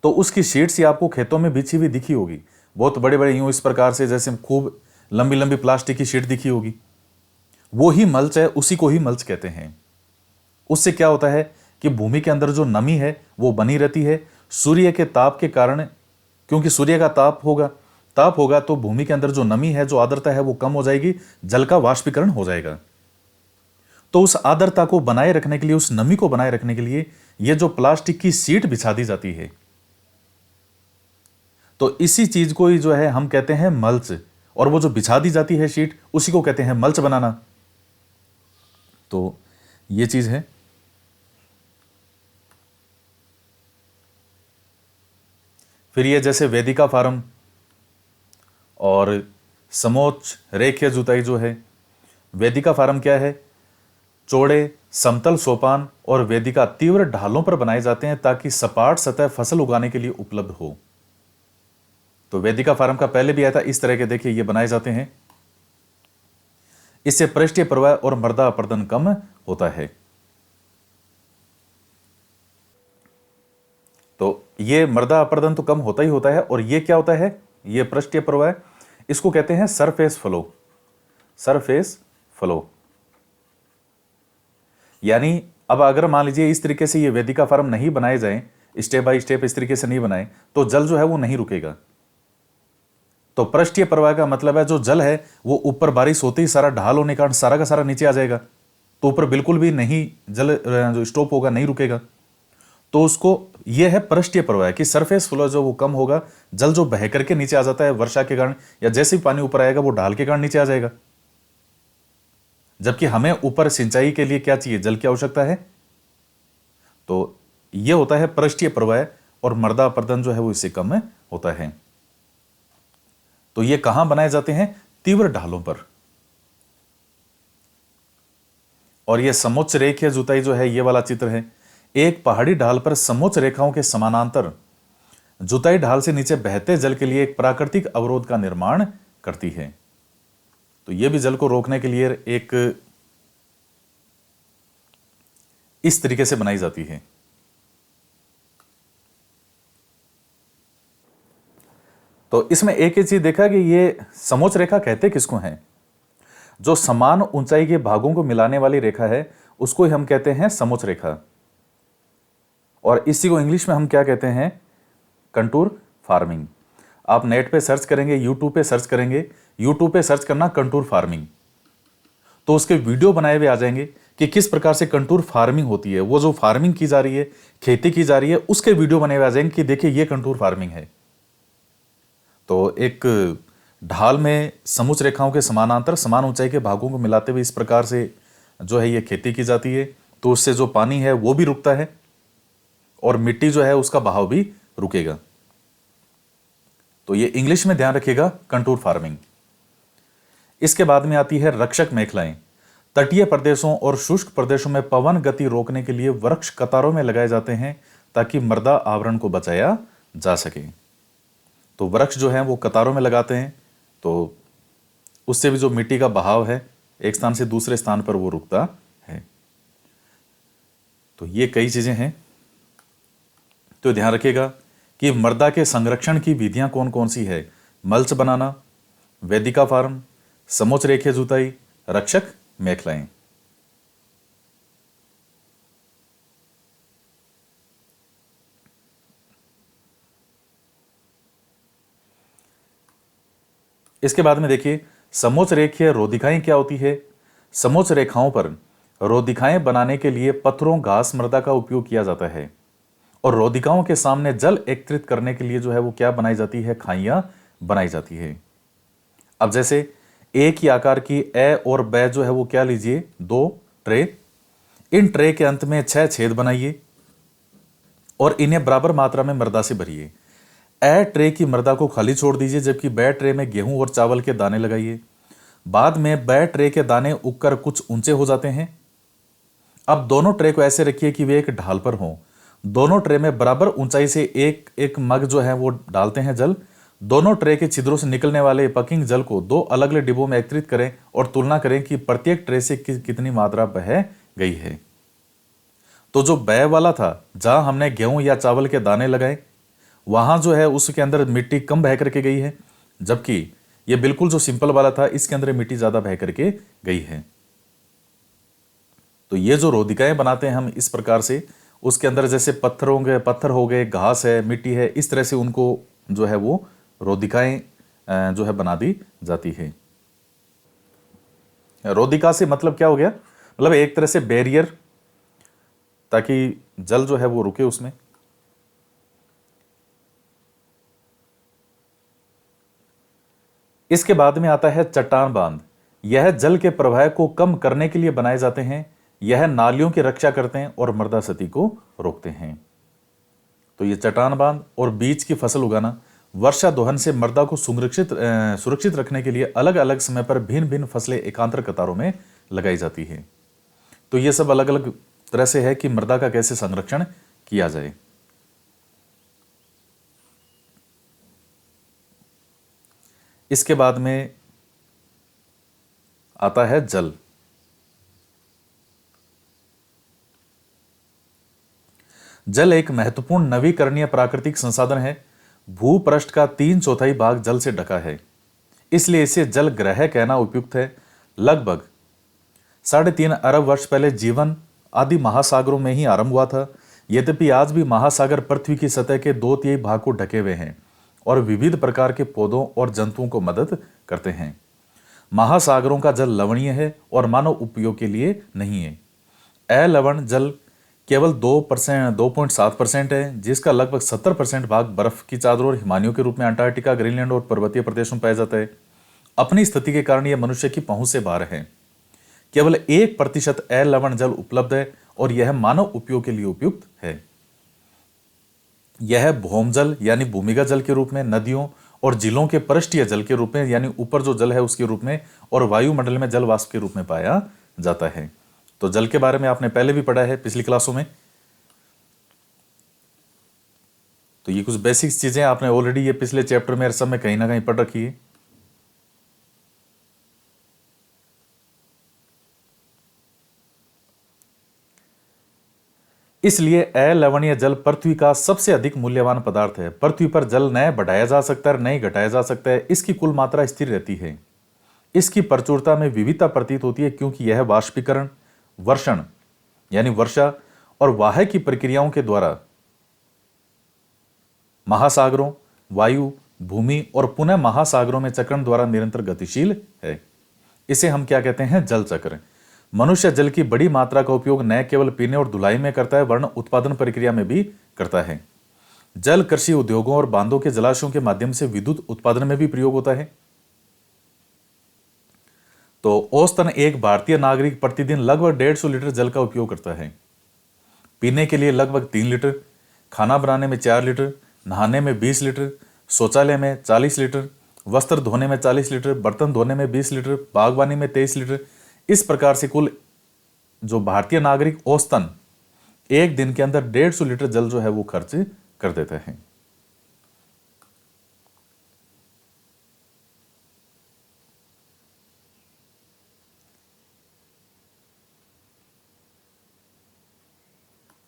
तो उसकी शीट सी आपको खेतों में बिछी हुई दिखी होगी। बहुत बड़े बड़े यूं इस प्रकार से जैसे खूब लंबी लंबी प्लास्टिक की शीट दिखी होगी। वो ही मल्च है, उसी को ही मल्च कहते हैं। उससे क्या होता है कि भूमि के अंदर जो नमी है वो बनी रहती है। सूर्य के ताप के कारण, क्योंकि सूर्य का ताप होगा तो भूमि के अंदर जो नमी है, जो आर्द्रता है वो कम हो जाएगी, जल का वाष्पीकरण हो जाएगा। तो उस आर्द्रता को बनाए रखने के लिए, उस नमी को बनाए रखने के लिए ये जो प्लास्टिक की शीट बिछा दी जाती है, तो इसी चीज को ही जो है हम कहते हैं मल्च। और वो जो बिछा दी जाती है शीट, उसी को कहते हैं मल्च बनाना। तो ये चीज है। फिर ये जैसे वेदिका फार्म और समोच्च रेखीय जुताई जो है। वेदिका फार्म क्या है? चौड़े समतल सोपान और वेदिका तीव्र ढालों पर बनाए जाते हैं ताकि सपाट सतह फसल उगाने के लिए उपलब्ध हो। तो वेदिका फार्म का पहले भी आया था इस तरह के, देखिए ये बनाए जाते हैं। इससे पृष्ठीय प्रवाह और मृदा अपरदन कम होता है। तो ये मृदा अपरदन तो कम होता ही होता है। और ये क्या होता है? ये पृष्ठीय प्रवाह, इसको कहते हैं सरफेस फ्लो। सरफेस फ्लो यानी अब अगर मान लीजिए इस तरीके से ये वेदिका फार्म नहीं बनाए जाए, स्टेप बाय स्टेप इस तरीके से नहीं बनाए, तो जल जो है वो नहीं रुकेगा। तो पृष्ठीय प्रवाह का मतलब है जो जल है वो ऊपर बारिश होते ही सारा ढाल होने के कारण सारा का सारा नीचे आ जाएगा। तो ऊपर बिल्कुल भी नहीं जल जो स्टॉप होगा, नहीं रुकेगा। तो उसको ये है पृष्ठीय प्रवाह कि सरफेस फ्लो जो वो कम होगा, जल जो बह करके नीचे आ जाता है वर्षा के कारण, या जैसे ही पानी ऊपर आएगा वो ढाल के कारण नीचे आ जाएगा। जबकि हमें ऊपर सिंचाई के लिए क्या चाहिए? जल की आवश्यकता है। तो यह होता है पृष्ठीय प्रवाह, और मृदा अपरदन जो है वो इससे कम होता है। तो ये कहां बनाए जाते हैं? तीव्र ढालों पर। और ये समोच्च रेखीय जुताई जो है, ये वाला चित्र है। एक पहाड़ी ढाल पर समोच्च रेखाओं के समानांतर जुताई ढाल से नीचे बहते जल के लिए एक प्राकृतिक अवरोध का निर्माण करती है। तो यह भी जल को रोकने के लिए एक इस तरीके से बनाई जाती है। तो इसमें एक ही चीज देखा कि ये समोच्च रेखा कहते किसको हैं? जो समान ऊंचाई के भागों को मिलाने वाली रेखा है उसको ही हम कहते हैं समोच्च रेखा। और इसी को इंग्लिश में हम क्या कहते हैं? Contour farming. आप नेट पे सर्च करेंगे, यूट्यूब पे सर्च करेंगे, यूट्यूब पे सर्च करना कंटूर फार्मिंग, तो उसके वीडियो बनाए हुए आ जाएंगे कि किस प्रकार से कंटूर फार्मिंग होती है। वो जो फार्मिंग की जा रही है, खेती की जा रही है, उसके वीडियो बने हुए आ जाएंगे कि देखिए ये कंटूर फार्मिंग है। तो एक ढाल में समोच्च रेखाओं के समानांतर समान ऊंचाई के भागों को मिलाते हुए इस प्रकार से जो है ये खेती की जाती है। तो उससे जो पानी है वो भी रुकता है और मिट्टी जो है उसका बहाव भी रुकेगा। तो ये इंग्लिश में ध्यान रखिएगा, कंटूर फार्मिंग। इसके बाद में आती है रक्षक मेखलाएं। तटीय प्रदेशों और शुष्क प्रदेशों में पवन गति रोकने के लिए वृक्ष कतारों में लगाए जाते हैं ताकि मृदा आवरण को बचाया जा सके। तो वृक्ष जो है वो कतारों में लगाते हैं, तो उससे भी जो मिट्टी का बहाव है एक स्थान से दूसरे स्थान पर वो रुकता है। तो ये कई चीजें हैं। तो ध्यान रखिएगा कि मृदा के संरक्षण की विधियां कौन कौन सी है? मल्च बनाना, वेदिका फार्म, समोच्च रेखीय जुताई, रक्षक मेखलाएं। इसके बाद में देखिए समोच्च रेखीय रोधिकाएं क्या होती है। समोच्च रेखाओं पर रोधिकाएं बनाने के लिए पत्थरों, घास, मृदा का उपयोग किया जाता है और रोधिकाओं के सामने जल एकत्रित करने के लिए जो है वो क्या बनाई जाती है, खाइयां बनाई जाती है। अब जैसे एक ही आकार की ए और ब जो है वो क्या लीजिए, दो ट्रे। इन ट्रे के अंत में 6 छेद बनाइए और इन्हें बराबर मात्रा में मृदा से भरिए। ए ट्रे की मृदा को खाली छोड़ दीजिए, जबकि ब ट्रे में गेहूं और चावल के दाने लगाइए। बाद में ब ट्रे के दाने उगकर कुछ ऊंचे हो जाते हैं। अब दोनों ट्रे को ऐसे रखिए कि वे एक ढाल पर हों। दोनों ट्रे में बराबर ऊंचाई से एक एक मग जो है वो डालते हैं जल। दोनों ट्रे के छिद्रों से निकलने वाले पकिंग जल को 2 अलग अलग डिब्बों में एकत्रित करें और तुलना करें कि प्रत्येक ट्रे से कितनी मात्रा बह गई है। तो जो बह वाला था, जहां हमने गेहूं या चावल के दाने लगाए, वहां जो है उसके अंदर मिट्टी कम बह करके गई है, जबकि ये बिल्कुल जो सिंपल वाला था इसके अंदर मिट्टी ज्यादा बह करके गई है। तो ये जो रोधिकाएं बनाते हैं हम इस प्रकार से, उसके अंदर जैसे पत्थर हो गए, घास है, मिट्टी है, इस तरह से उनको जो है वो रोधिकाएं जो है बना दी जाती है। रोधिका से मतलब क्या हो गया, मतलब एक तरह से बैरियर, ताकि जल जो है वो रुके उसमें। इसके बाद में आता है चट्टान बांध। यह जल के प्रवाह को कम करने के लिए बनाए जाते हैं। यह नालियों की रक्षा करते हैं और मृदा क्षति को रोकते हैं। तो ये चट्टान बांध और बीज की फसल उगाना, वर्षा दोहन से मृदा को सुरक्षित रखने के लिए अलग अलग समय पर भिन्न भिन्न फसलें एकांतर कतारों में लगाई जाती है। तो ये सब अलग अलग तरह से है कि मृदा का कैसे संरक्षण किया जाए। इसके बाद में आता है जल। जल एक महत्वपूर्ण नवीकरणीय प्राकृतिक संसाधन है। भूपृष्ठ का 3/4 भाग जल से ढका है, इसलिए इसे जल ग्रह कहना उपयुक्त है। लगभग 3.5 अरब वर्ष पहले जीवन आदि महासागरों में ही आरंभ हुआ था। यद्यपि आज भी महासागर पृथ्वी की सतह के 2/3 भाग को ढके हुए हैं और विविध प्रकार के पौधों और जंतुओं को मदद करते हैं। महासागरों का जल लवणीय है और मानव उपयोग के लिए नहीं है। अलवण जल केवल 2.7% है, जिसका लगभग 70% भाग बर्फ की चादरों और हिमानियों के रूप में अंटार्कटिका, ग्रीनलैंड और पर्वतीय प्रदेशों में पाया जाता है। अपनी स्थिति के कारण यह मनुष्य की पहुंच से बाहर है। केवल 1% अलवण जल उपलब्ध है और यह मानव उपयोग के लिए उपयुक्त है। यह भौमजल यानी भूमिगत जल के रूप में, नदियों और झीलों के पृष्ठीय जल के रूप में यानी ऊपर जो जल है उसके रूप में, और वायुमंडल में जल वाष्प के रूप में पाया जाता है। तो जल के बारे में आपने पहले भी पढ़ा है पिछली क्लासों में। तो ये कुछ बेसिक्स चीजें आपने ऑलरेडी ये पिछले चैप्टर में सब में कहीं ना कहीं पढ़ रखी है। इसलिए अलवणीय जल पृथ्वी का सबसे अधिक मूल्यवान पदार्थ है। पृथ्वी पर जल न बढ़ाया जा सकता है, न घटाया जा सकता है। इसकी कुल मात्रा स्थिर रहती है। इसकी प्रचुरता में विविधता प्रतीत होती है, क्योंकि यह वाष्पीकरण, वर्षण यानी वर्षा और वाह की प्रक्रियाओं के द्वारा महासागरों, वायु, भूमि और पुनः महासागरों में चक्रण द्वारा निरंतर गतिशील है। इसे हम क्या कहते हैं, जल चक्र। मनुष्य जल की बड़ी मात्रा का उपयोग न केवल पीने और धुलाई में करता है, वरन उत्पादन प्रक्रिया में भी करता है। जल कृषि उद्योगों और बांधों के जलाशयों के माध्यम से विद्युत उत्पादन में भी प्रयोग होता है। तो औसतन एक भारतीय नागरिक प्रतिदिन लगभग 150 लीटर जल का उपयोग करता है। पीने के लिए लगभग 3 लीटर, खाना बनाने में 4 लीटर, नहाने में 20 लीटर, शौचालय में 40 लीटर, वस्त्र धोने में 40 लीटर, बर्तन धोने में 20 लीटर, बागवानी में 23 लीटर। इस प्रकार से कुल जो भारतीय नागरिक औसतन एक दिन के अंदर 150 लीटर जल जो है वो खर्च कर देते हैं।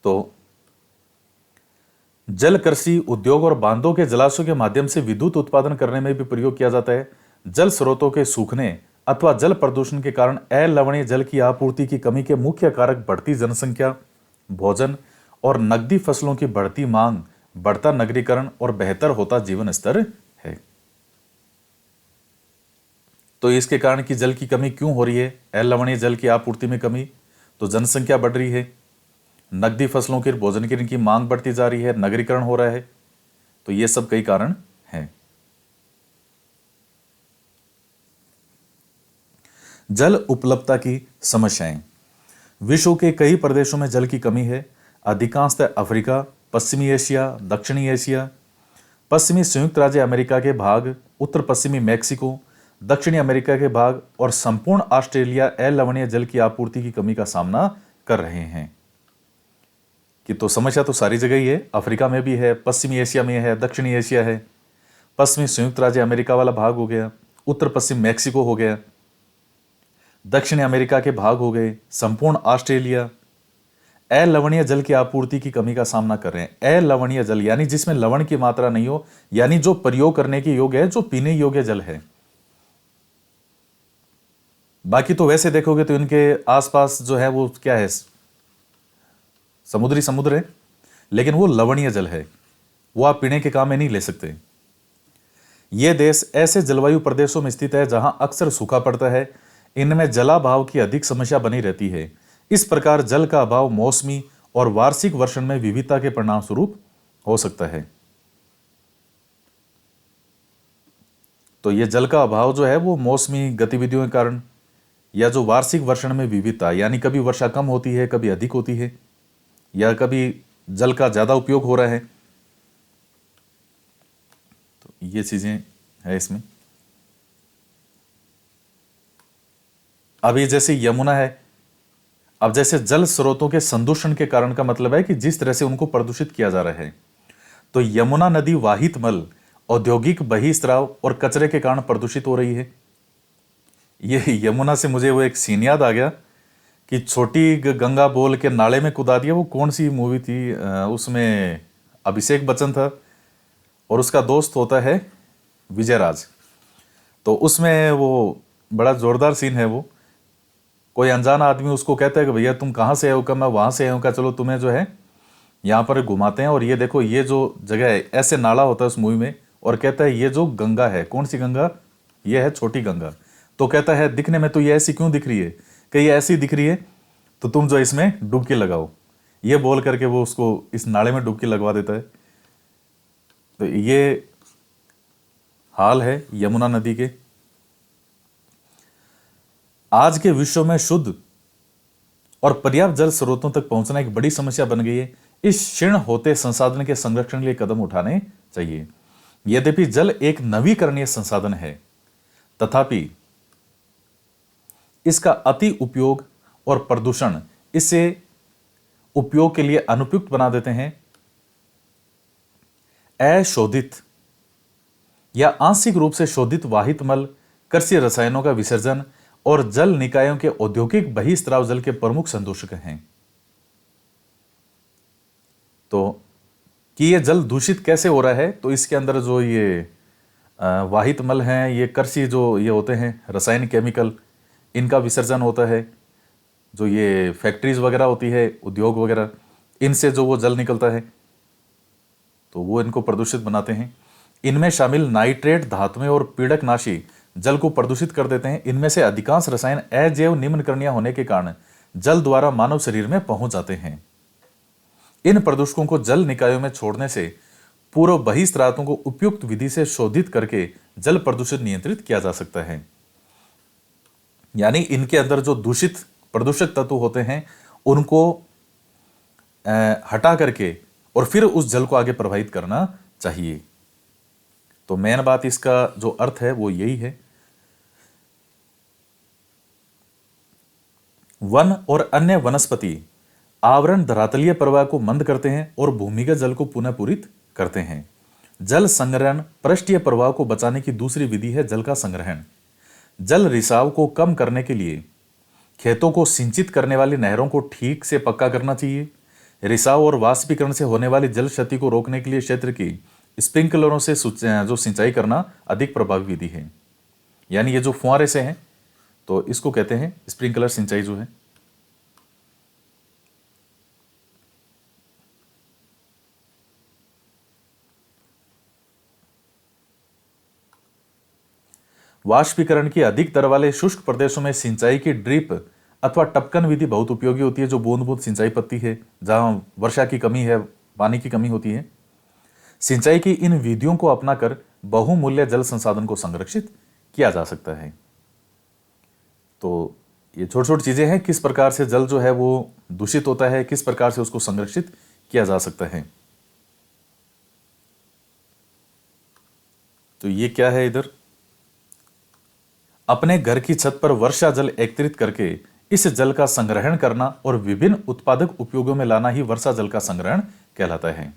तो जल कृषि उद्योग और बांधों के जलाशयों के माध्यम से विद्युत उत्पादन करने में भी प्रयोग किया जाता है। जल स्रोतों के सूखने अथवा जल प्रदूषण के कारण अलवणीय जल की आपूर्ति की कमी के मुख्य कारक बढ़ती जनसंख्या, भोजन और नकदी फसलों की बढ़ती मांग, बढ़ता नगरीकरण और बेहतर होता जीवन स्तर है। तो इसके कारण कि जल की कमी क्यों हो रही है, लवणीय जल की आपूर्ति में कमी, तो जनसंख्या बढ़ रही है, नकदी फसलों की भोजन की इनकी मांग बढ़ती जा रही है, नगरीकरण हो रहा है, तो ये सब कई कारण हैं। जल उपलब्धता की समस्याएं। विश्व के कई प्रदेशों में जल की कमी है, अधिकांशतः अफ्रीका, पश्चिमी एशिया, दक्षिणी एशिया, पश्चिमी संयुक्त राज्य अमेरिका के भाग, उत्तर पश्चिमी मैक्सिको, दक्षिणी अमेरिका के भाग और संपूर्ण ऑस्ट्रेलिया अलवणीय जल की आपूर्ति की कमी का सामना कर रहे हैं। कि तो समस्या तो सारी जगह ही है, अफ्रीका में भी है, पश्चिमी एशिया में है, दक्षिणी एशिया है, पश्चिमी संयुक्त राज्य अमेरिका वाला भाग हो गया, उत्तर पश्चिम मैक्सिको हो गया, दक्षिणी अमेरिका के भाग हो गए, संपूर्ण ऑस्ट्रेलिया अलवणीय जल की आपूर्ति की कमी का सामना कर रहे हैं। अलवणीय जल यानी जिसमें लवण की मात्रा नहीं हो, यानी जो प्रयोग करने के योग्य है, जो पीने योग्य जल है। बाकी तो वैसे देखोगे तो इनके आसपास जो है वो क्या है, समुद्र है, लेकिन वो लवणीय जल है, वो आप पीने के काम में नहीं ले सकते। ये देश ऐसे जलवायु प्रदेशों में स्थित है जहां अक्सर सूखा पड़ता है, इनमें जलाभाव की अधिक समस्या बनी रहती है। इस प्रकार जल का अभाव मौसमी और वार्षिक वर्षण में विविधता के परिणाम स्वरूप हो सकता है। तो ये जल का अभाव जो है वो मौसमी गतिविधियों के कारण या जो वार्षिक वर्षण में विविधता, यानी कभी वर्षा कम होती है, कभी अधिक होती है, या कभी जल का ज्यादा उपयोग हो रहा है, तो ये चीजें है इसमें। अभी जैसे यमुना है, अब जैसे जल स्रोतों के संदूषण के कारण का मतलब है कि जिस तरह से उनको प्रदूषित किया जा रहा है, तो यमुना नदी वाहित मल, औद्योगिक बहिस्राव और कचरे के कारण प्रदूषित हो रही है। ये यमुना से मुझे वो एक सीन याद आ गया कि छोटी गंगा बोल के नाले में कुदा दिया। वो कौन सी मूवी थी, उसमें अभिषेक बच्चन था और उसका दोस्त होता है विजय राज। तो उसमें वो बड़ा जोरदार सीन है। वो कोई अनजान आदमी उसको कहता है कि भैया तुम कहाँ से आए हो, का मैं वहां से आया हूँ, का चलो तुम्हें जो है यहाँ पर घुमाते हैं, और ये देखो ये जो जगह है, ऐसे नाला होता है उस मूवी में, और कहता है ये जो गंगा है, कौन सी गंगा, ये है छोटी गंगा। तो कहता है दिखने में तो ये ऐसी क्यों दिख रही है, कि ये ऐसी दिख रही है तो तुम जो इसमें डुबकी लगाओ। ये बोल करके वो उसको इस नाले में डुबकी लगवा देता है। तो ये हाल है यमुना नदी के। आज के विश्व में शुद्ध और पर्याप्त जल स्रोतों तक पहुंचना एक बड़ी समस्या बन गई है। इस क्षीण होते संसाधन के संरक्षण के लिए कदम उठाने चाहिए। यद्यपि जल एक नवीकरणीय संसाधन है, तथापि इसका अति उपयोग और प्रदूषण इसे उपयोग के लिए अनुपयुक्त बना देते हैं। अशोधित या आंशिक रूप से शोधित वाहित मल, कृषि रसायनों का विसर्जन और जल निकायों के औद्योगिक बहिस्राव जल के प्रमुख संदूषक हैं। तो कि ये जल दूषित कैसे हो रहा है, तो इसके अंदर जो ये वाहित मल हैं, ये कृषि जो ये होते हैं रसायन केमिकल, इनका विसर्जन होता है। जो ये फैक्ट्रीज वगैरह होती है, उद्योग वगैरह, इनसे जो वो जल निकलता है तो वो इनको प्रदूषित बनाते हैं। इनमें शामिल नाइट्रेट, धातुएं और पीड़कनाशी जल को प्रदूषित कर देते हैं। इनमें से अधिकांश रसायन अजैव निम्नकरणीय होने के कारण जल द्वारा मानव शरीर में पहुंच जाते हैं। इन प्रदूषकों को जल निकायों में छोड़ने से पूर्व बहिस्रावों को उपयुक्त विधि से शोधित करके जल प्रदूषण नियंत्रित किया जा सकता है। यानी इनके अंदर जो दूषित प्रदूषक तत्व होते हैं उनको हटा करके और फिर उस जल को आगे प्रवाहित करना चाहिए। तो मेन बात इसका जो अर्थ है वो यही है। वन और अन्य वनस्पति आवरण धरातलीय प्रवाह को मंद करते हैं और भूमिगत जल को पुनः पूरित करते हैं। जल संग्रहण पृष्ठीय प्रवाह को बचाने की दूसरी विधि है जल का संग्रहण। जल रिसाव को कम करने के लिए खेतों को सिंचित करने वाली नहरों को ठीक से पक्का करना चाहिए। रिसाव और वाष्पीकरण से होने वाली जल क्षति को रोकने के लिए क्षेत्र की स्प्रिंकलरों से जो सिंचाई करना अधिक प्रभावी विधि है। यानी ये जो फुहारे से हैं तो इसको कहते हैं स्प्रिंकलर सिंचाई जो है। वाष्पीकरण की अधिक दर वाले शुष्क प्रदेशों में सिंचाई की ड्रिप अथवा टपकन विधि बहुत उपयोगी होती है, जो बूंद बूंद सिंचाई पद्धति है, जहां वर्षा की कमी है, पानी की कमी होती है। सिंचाई की इन विधियों को अपनाकर बहुमूल्य जल संसाधन को संरक्षित किया जा सकता है। तो ये छोटी छोटी चीजें हैं, किस प्रकार से जल जो है वो दूषित होता है, किस प्रकार से उसको संरक्षित किया जा सकता है। तो ये क्या है, इधर अपने घर की छत पर वर्षा जल एकत्रित करके इस जल का संग्रहण करना और विभिन्न उत्पादक उपयोगों में लाना ही वर्षा जल का संग्रहण कहलाता है।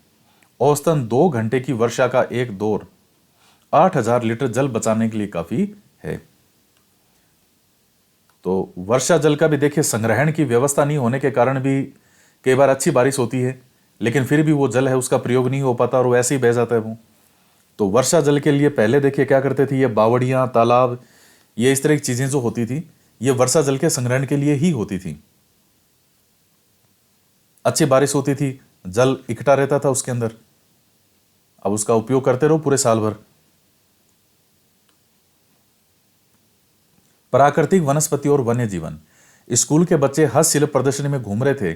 औसतन 2 घंटे की वर्षा का एक दौर 8000 लीटर जल बचाने के लिए काफी है। तो वर्षा जल का भी देखिए, संग्रहण की व्यवस्था नहीं होने के कारण भी कई बार अच्छी बारिश होती है, लेकिन फिर भी वो जल है उसका प्रयोग नहीं हो पाता और वो ऐसे ही बह जाता है वो। तो वर्षा जल के लिए पहले देखिए क्या करते थे, ये बावड़ियां, तालाब, ये इस तरह की चीजें जो होती थी, ये वर्षा जल के संग्रहण के लिए ही होती थी। अच्छी बारिश होती थी, जल इकट्ठा रहता था उसके अंदर, अब उसका उपयोग करते रहो पूरे साल भर। प्राकृतिक वनस्पति और वन्य जीवन। स्कूल के बच्चे हस्तशिल्प प्रदर्शनी में घूम रहे थे।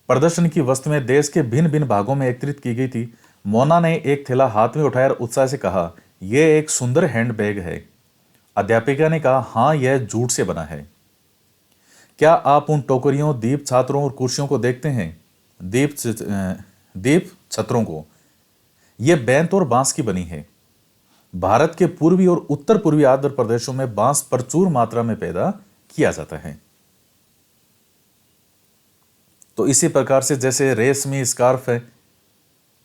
प्रदर्शनी की वस्तुएं देश के भिन्न भिन्न भागों में एकत्रित की गई थी। मोना ने एक थैला हाथ में उठाया और उत्साह से कहा, यह एक सुंदर हैंड बैग है। अध्यापिका ने कहा, हां, यह जूट से बना है। क्या आप उन टोकरियों, दीप छात्रों और कुर्सियों को देखते हैं? दीप छत्रों को। यह बैंत और बांस की बनी है। भारत के पूर्वी और उत्तर पूर्वी आंध्र प्रदेशों में बांस प्रचुर मात्रा में पैदा किया जाता है। तो इसी प्रकार से जैसे रेशमी स्कार्फ है,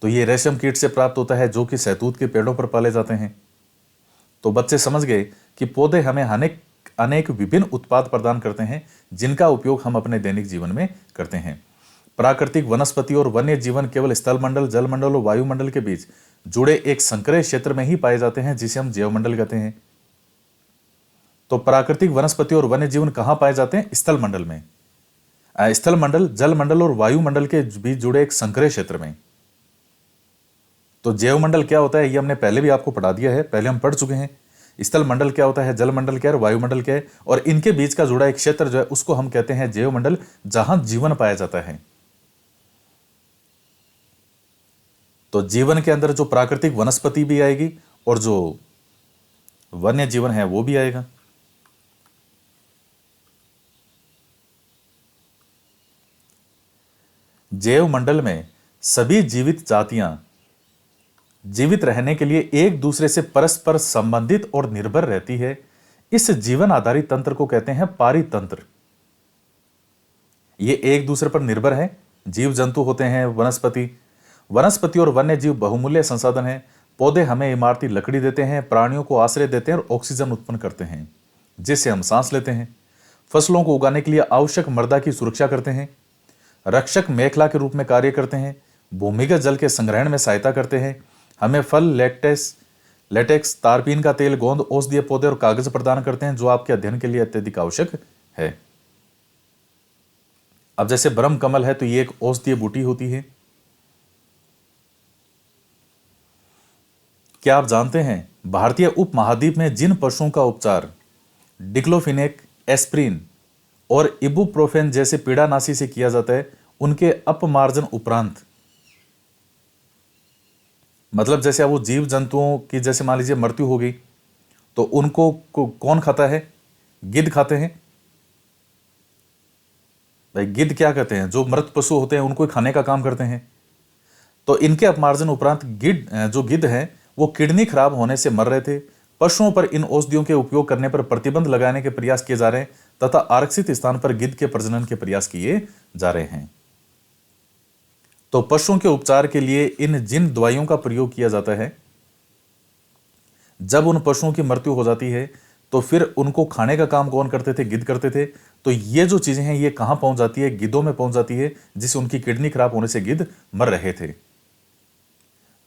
तो ये रेशम कीट से प्राप्त होता है, जो कि सहतूत के पेड़ों पर पाले जाते हैं। तो बच्चे समझ गए कि पौधे हमें अनेक अनेक विभिन्न उत्पाद प्रदान करते हैं, जिनका उपयोग हम अपने दैनिक जीवन में करते हैं। प्राकृतिक वनस्पति और वन्य जीवन केवल स्थलमंडल, जलमंडल और वायुमंडल के बीच जुड़े एक संकरे क्षेत्र में ही पाए जाते हैं, जिसे हम जैवमंडल कहते हैं। तो प्राकृतिक वनस्पति और वन्य जीवन कहां पाए जाते हैं? स्थलमंडल में। स्थलमंडल, जलमंडल और वायुमंडल के बीच जुड़े एक संकरे क्षेत्र में। तो जैवमंडल क्या होता है, ये हमने पहले भी आपको पढ़ा दिया है, पहले हम पढ़ चुके हैं। स्थल मंडल क्या होता है, जल मंडल क्या है, वायुमंडल क्या है, और इनके बीच का जुड़ा एक क्षेत्र जो है उसको हम कहते हैं जैवमंडल, जहां जीवन पाया जाता है। तो जीवन के अंदर जो प्राकृतिक वनस्पति भी आएगी और जो वन्य जीवन है वो भी आएगा। जैवमंडल में सभी जीवित जातियां जीवित रहने के लिए एक दूसरे से परस्पर संबंधित और निर्भर रहती है। इस जीवन आधारित तंत्र को कहते हैं पारितंत्र। ये एक दूसरे पर निर्भर है। जीव जंतु होते हैं, वनस्पति और वन्य जीव बहुमूल्य संसाधन है। पौधे हमें इमारती लकड़ी देते हैं, प्राणियों को आश्रय देते हैं और ऑक्सीजन उत्पन्न करते हैं, जिससे हम सांस लेते हैं। फसलों को उगाने के लिए आवश्यक मृदा की सुरक्षा करते हैं। रक्षक मेखला के रूप में कार्य करते हैं। भूमिगत जल के संग्रहण में सहायता करते हैं। हमें फल, लेटेक्स, तारपीन का तेल, गोंद, औषधीय पौधे और कागज प्रदान करते हैं, जो आपके अध्ययन के लिए अत्यधिक आवश्यक है। अब जैसे ब्रह्म कमल है, तो ये एक औषधीय बूटी होती है। क्या आप जानते हैं भारतीय उपमहाद्वीप में जिन पशुओं का उपचार डिक्लोफिनेक, एस्प्रिन और इबुप्रोफेन जैसे पीड़ानाशी से किया जाता है, उनके अपमार्जन उपरांत, मतलब जैसे अब वो जीव जंतुओं की जैसे मान लीजिए मृत्यु हो गई, तो उनको कौन खाता है? गिद्ध खाते हैं। भाई गिद्ध क्या कहते हैं, जो मृत पशु होते हैं उनको खाने का काम करते हैं। तो इनके अपमार्जन उपरांत जो गिद्ध हैं वो किडनी खराब होने से मर रहे थे। पशुओं पर इन औषधियों के उपयोग करने पर प्रतिबंध लगाने के प्रयास किए जा रहे हैं तथा आरक्षित स्थान पर गिद्ध के प्रजनन के प्रयास किए जा रहे हैं। तो पशुओं के उपचार के लिए इन जिन दवाइयों का प्रयोग किया जाता है, जब उन पशुओं की मृत्यु हो जाती है तो फिर उनको खाने का काम कौन करते थे? गिद्ध करते थे। तो ये जो चीजें हैं ये कहां पहुंच जाती है? गिद्धों में पहुंच जाती है, जिससे उनकी किडनी खराब होने से गिद्ध मर रहे थे।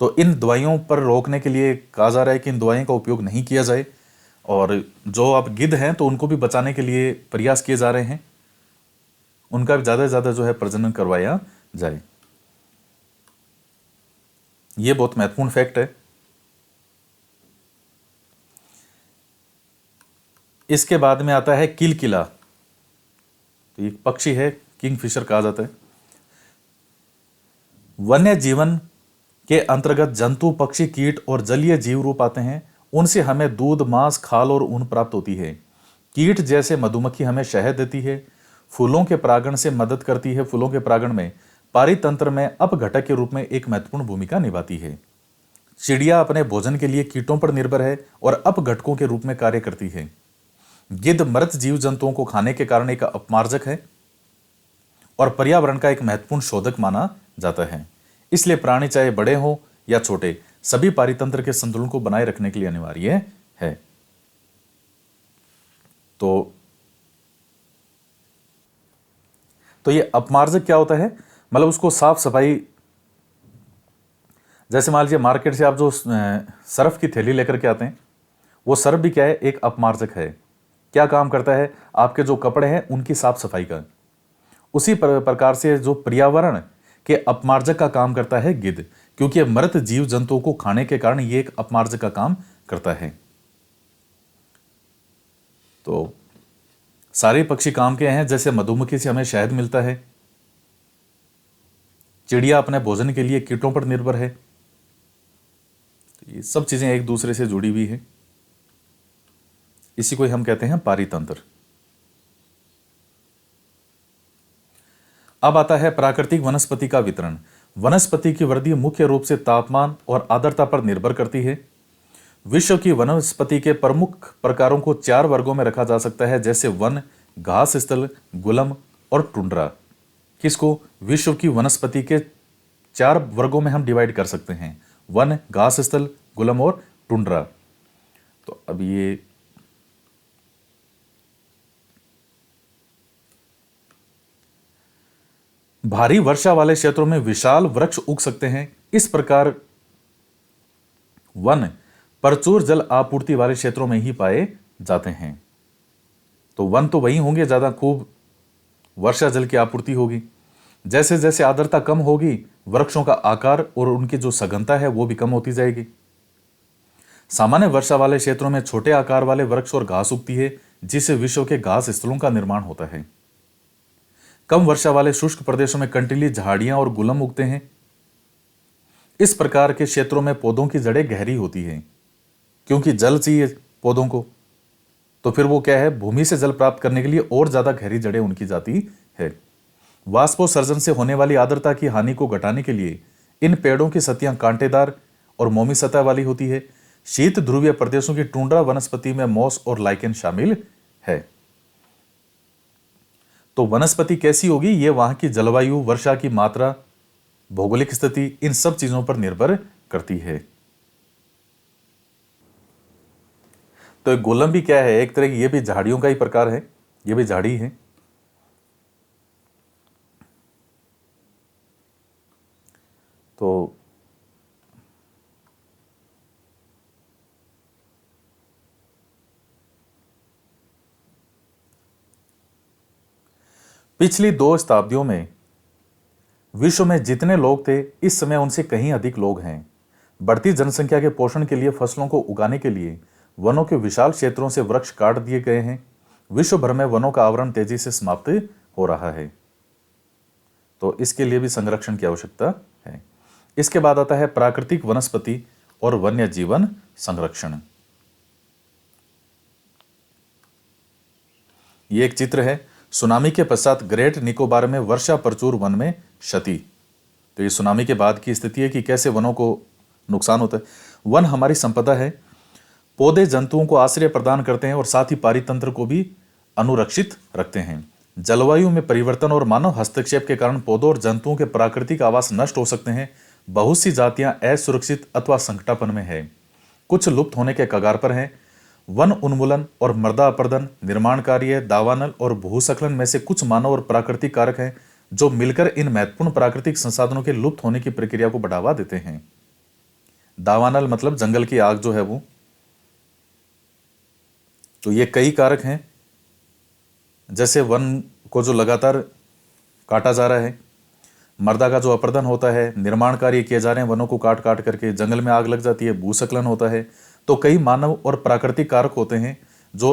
तो इन दवाइयों पर रोकने के लिए कहा जा रहा है कि इन दवाइयों का उपयोग नहीं किया जाए, और जो अब गिद्ध हैं तो उनको भी बचाने के लिए प्रयास किए जा रहे हैं, उनका भी ज्यादा से ज्यादा जो है प्रजनन करवाया जाए। यह बहुत महत्वपूर्ण फैक्ट है। इसके बाद में आता है किलकिला, तो एक पक्षी है, किंगफिशर कहा जाता है। वन्य जीवन के अंतर्गत जंतु, पक्षी, कीट और जलीय जीव रूप आते हैं। उनसे हमें दूध, मांस, खाल और ऊन प्राप्त होती है। कीट जैसे मधुमक्खी हमें शहद देती है, फूलों के परागण से मदद करती है। फूलों के परागण में पारितंत्र में अपघटक के रूप में एक महत्वपूर्ण भूमिका निभाती है। चिड़िया अपने भोजन के लिए कीटों पर निर्भर है और अपघटकों के रूप में कार्य करती है। गिद्ध मृत जीव जंतुओं को खाने के कारण एक अपमार्जक है और पर्यावरण का एक महत्वपूर्ण शोधक माना जाता है। इसलिए प्राणी चाहे बड़े हों या छोटे, सभी पारितंत्र के संतुलन को बनाए रखने के लिए अनिवार्य है। तो ये अपमार्जक क्या होता है? मतलब उसको साफ सफाई, जैसे मान लीजिए मार्केट से आप जो सर्फ की थैली लेकर के आते हैं, वो सर्फ भी क्या है? एक अपमार्जक है। क्या काम करता है? आपके जो कपड़े हैं उनकी साफ सफाई का। उसी प्रकार से जो पर्यावरण के अपमार्जक का काम करता है गिद्ध, क्योंकि मृत जीव जंतुओं को खाने के कारण ये एक अपमार्जक का काम करता है। तो सारे पक्षी काम के हैं। जैसे मधुमक्खी से हमें शहद मिलता है, चिड़िया अपने भोजन के लिए कीटों पर निर्भर है। तो ये सब चीजें एक दूसरे से जुड़ी हुई है। इसी को हम कहते हैं पारितंत्र। अब आता है प्राकृतिक वनस्पति का वितरण। वनस्पति की वृद्धि मुख्य रूप से तापमान और आर्द्रता पर निर्भर करती है। विश्व की वनस्पति के प्रमुख प्रकारों को 4 वर्गों में रखा जा सकता है, जैसे वन, घास स्थल, गुलम और टुंड्रा। किसको? विश्व की वनस्पति के 4 वर्गों में हम डिवाइड कर सकते हैं, वन, घास स्थल, गुलम और टुंड्रा। तो अब ये भारी वर्षा वाले क्षेत्रों में विशाल वृक्ष उग सकते हैं। इस प्रकार वन प्रचुर जल आपूर्ति वाले क्षेत्रों में ही पाए जाते हैं। तो वन तो वही होंगे ज्यादा खूब वर्षा जल की आपूर्ति होगी। जैसे जैसे आर्द्रता कम होगी, वृक्षों का आकार और उनकी जो सघनता है वो भी कम होती जाएगी। सामान्य वर्षा वाले क्षेत्रों में छोटे आकार वाले वृक्ष और घास उगती है, जिससे विश्व के घास स्थलों का निर्माण होता है। कम वर्षा वाले शुष्क प्रदेशों में कंटीली झाड़ियां और गुलम उगते हैं। इस प्रकार के क्षेत्रों में पौधों की जड़ें गहरी होती हैं, क्योंकि जल चाहिए पौधों को, तो फिर वो क्या है? भूमि से जल प्राप्त करने के लिए और ज्यादा गहरी जड़ें उनकी जाती है। वाष्पोत्सर्जन से होने वाली आर्द्रता की हानि को घटाने के लिए इन पेड़ों की सतहें कांटेदार और मोमी सतह वाली होती है। शीत ध्रुवीय प्रदेशों की टुंड्रा वनस्पति में मॉस और लाइकेन शामिल है। तो वनस्पति कैसी होगी? ये वहां की जलवायु, वर्षा की मात्रा, भौगोलिक स्थिति, इन सब चीजों पर निर्भर करती है। तो गुलम भी क्या है? एक तरह की ये भी झाड़ियों का ही प्रकार है, ये भी झाड़ी है। तो पिछली 2 शताब्दियों में विश्व में जितने लोग थे, इस समय उनसे कहीं अधिक लोग हैं। बढ़ती जनसंख्या के पोषण के लिए फसलों को उगाने के लिए वनों के विशाल क्षेत्रों से वृक्ष काट दिए गए हैं। विश्व भर में वनों का आवरण तेजी से समाप्त हो रहा है, तो इसके लिए भी संरक्षण की आवश्यकता है। इसके बाद आता है प्राकृतिक वनस्पति और वन्य जीवन संरक्षण। ये एक चित्र है। सुनामी के पश्चात ग्रेट निकोबार में वर्षा प्रचुर वन में क्षति। तो ये सुनामी के बाद की स्थिति है कि कैसे वनों को नुकसान होता है। वन हमारी संपदा है। पौधे जंतुओं को आश्रय प्रदान करते हैं और साथ ही पारितंत्र को भी अनुरक्षित रखते हैं। जलवायु में परिवर्तन और मानव हस्तक्षेप के कारण पौधों और जंतुओं के प्राकृतिक आवास नष्ट हो सकते हैं। बहुत सी जातियां असुरक्षित अथवा संकटापन में है, कुछ लुप्त होने के कगार पर हैं। वन उन्मूलन और मृदा अपरदन, निर्माण कार्य, दावानल और भूस्खलन में से कुछ मानव और प्राकृतिक कारक हैं जो मिलकर इन महत्वपूर्ण प्राकृतिक संसाधनों के लुप्त होने की प्रक्रिया को बढ़ावा देते हैं। दावानल मतलब जंगल की आग जो है वो। तो ये कई कारक हैं, जैसे वन को जो लगातार काटा जा रहा है, मृदा का जो अपरदन होता है, निर्माण कार्य किए जा रहे हैं वनों को काट काट करके, जंगल में आग लग जाती है, भूस्खलन होता है। तो कई मानव और प्राकृतिक कारक होते हैं जो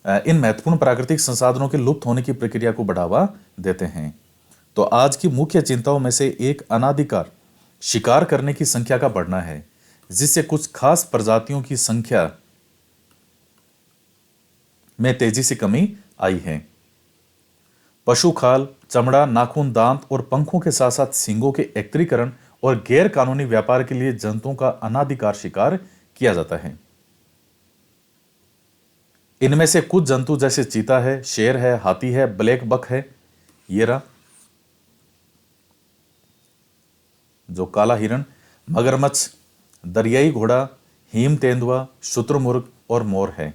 इन महत्वपूर्ण प्राकृतिक संसाधनों के लुप्त होने की प्रक्रिया को बढ़ावा देते हैं। तो आज की मुख्य चिंताओं में से एक अनाधिकार शिकार करने की संख्या का बढ़ना है, जिससे कुछ खास प्रजातियों की संख्या में तेजी से कमी आई है। पशु खाल, चमड़ा, नाखून, दांत और पंखों के साथ साथ सींगों के एकत्रीकरण और गैर कानूनी व्यापार के लिए जंतुओं का अनाधिकार शिकार किया जाता है। इनमें से कुछ जंतु जैसे चीता है, शेर है, हाथी है, ब्लैक बक है, ये रहा जो काला हिरण, मगरमच्छ, दरियाई घोड़ा, हिम तेंदुआ, शुतुरमुर्ग और मोर है।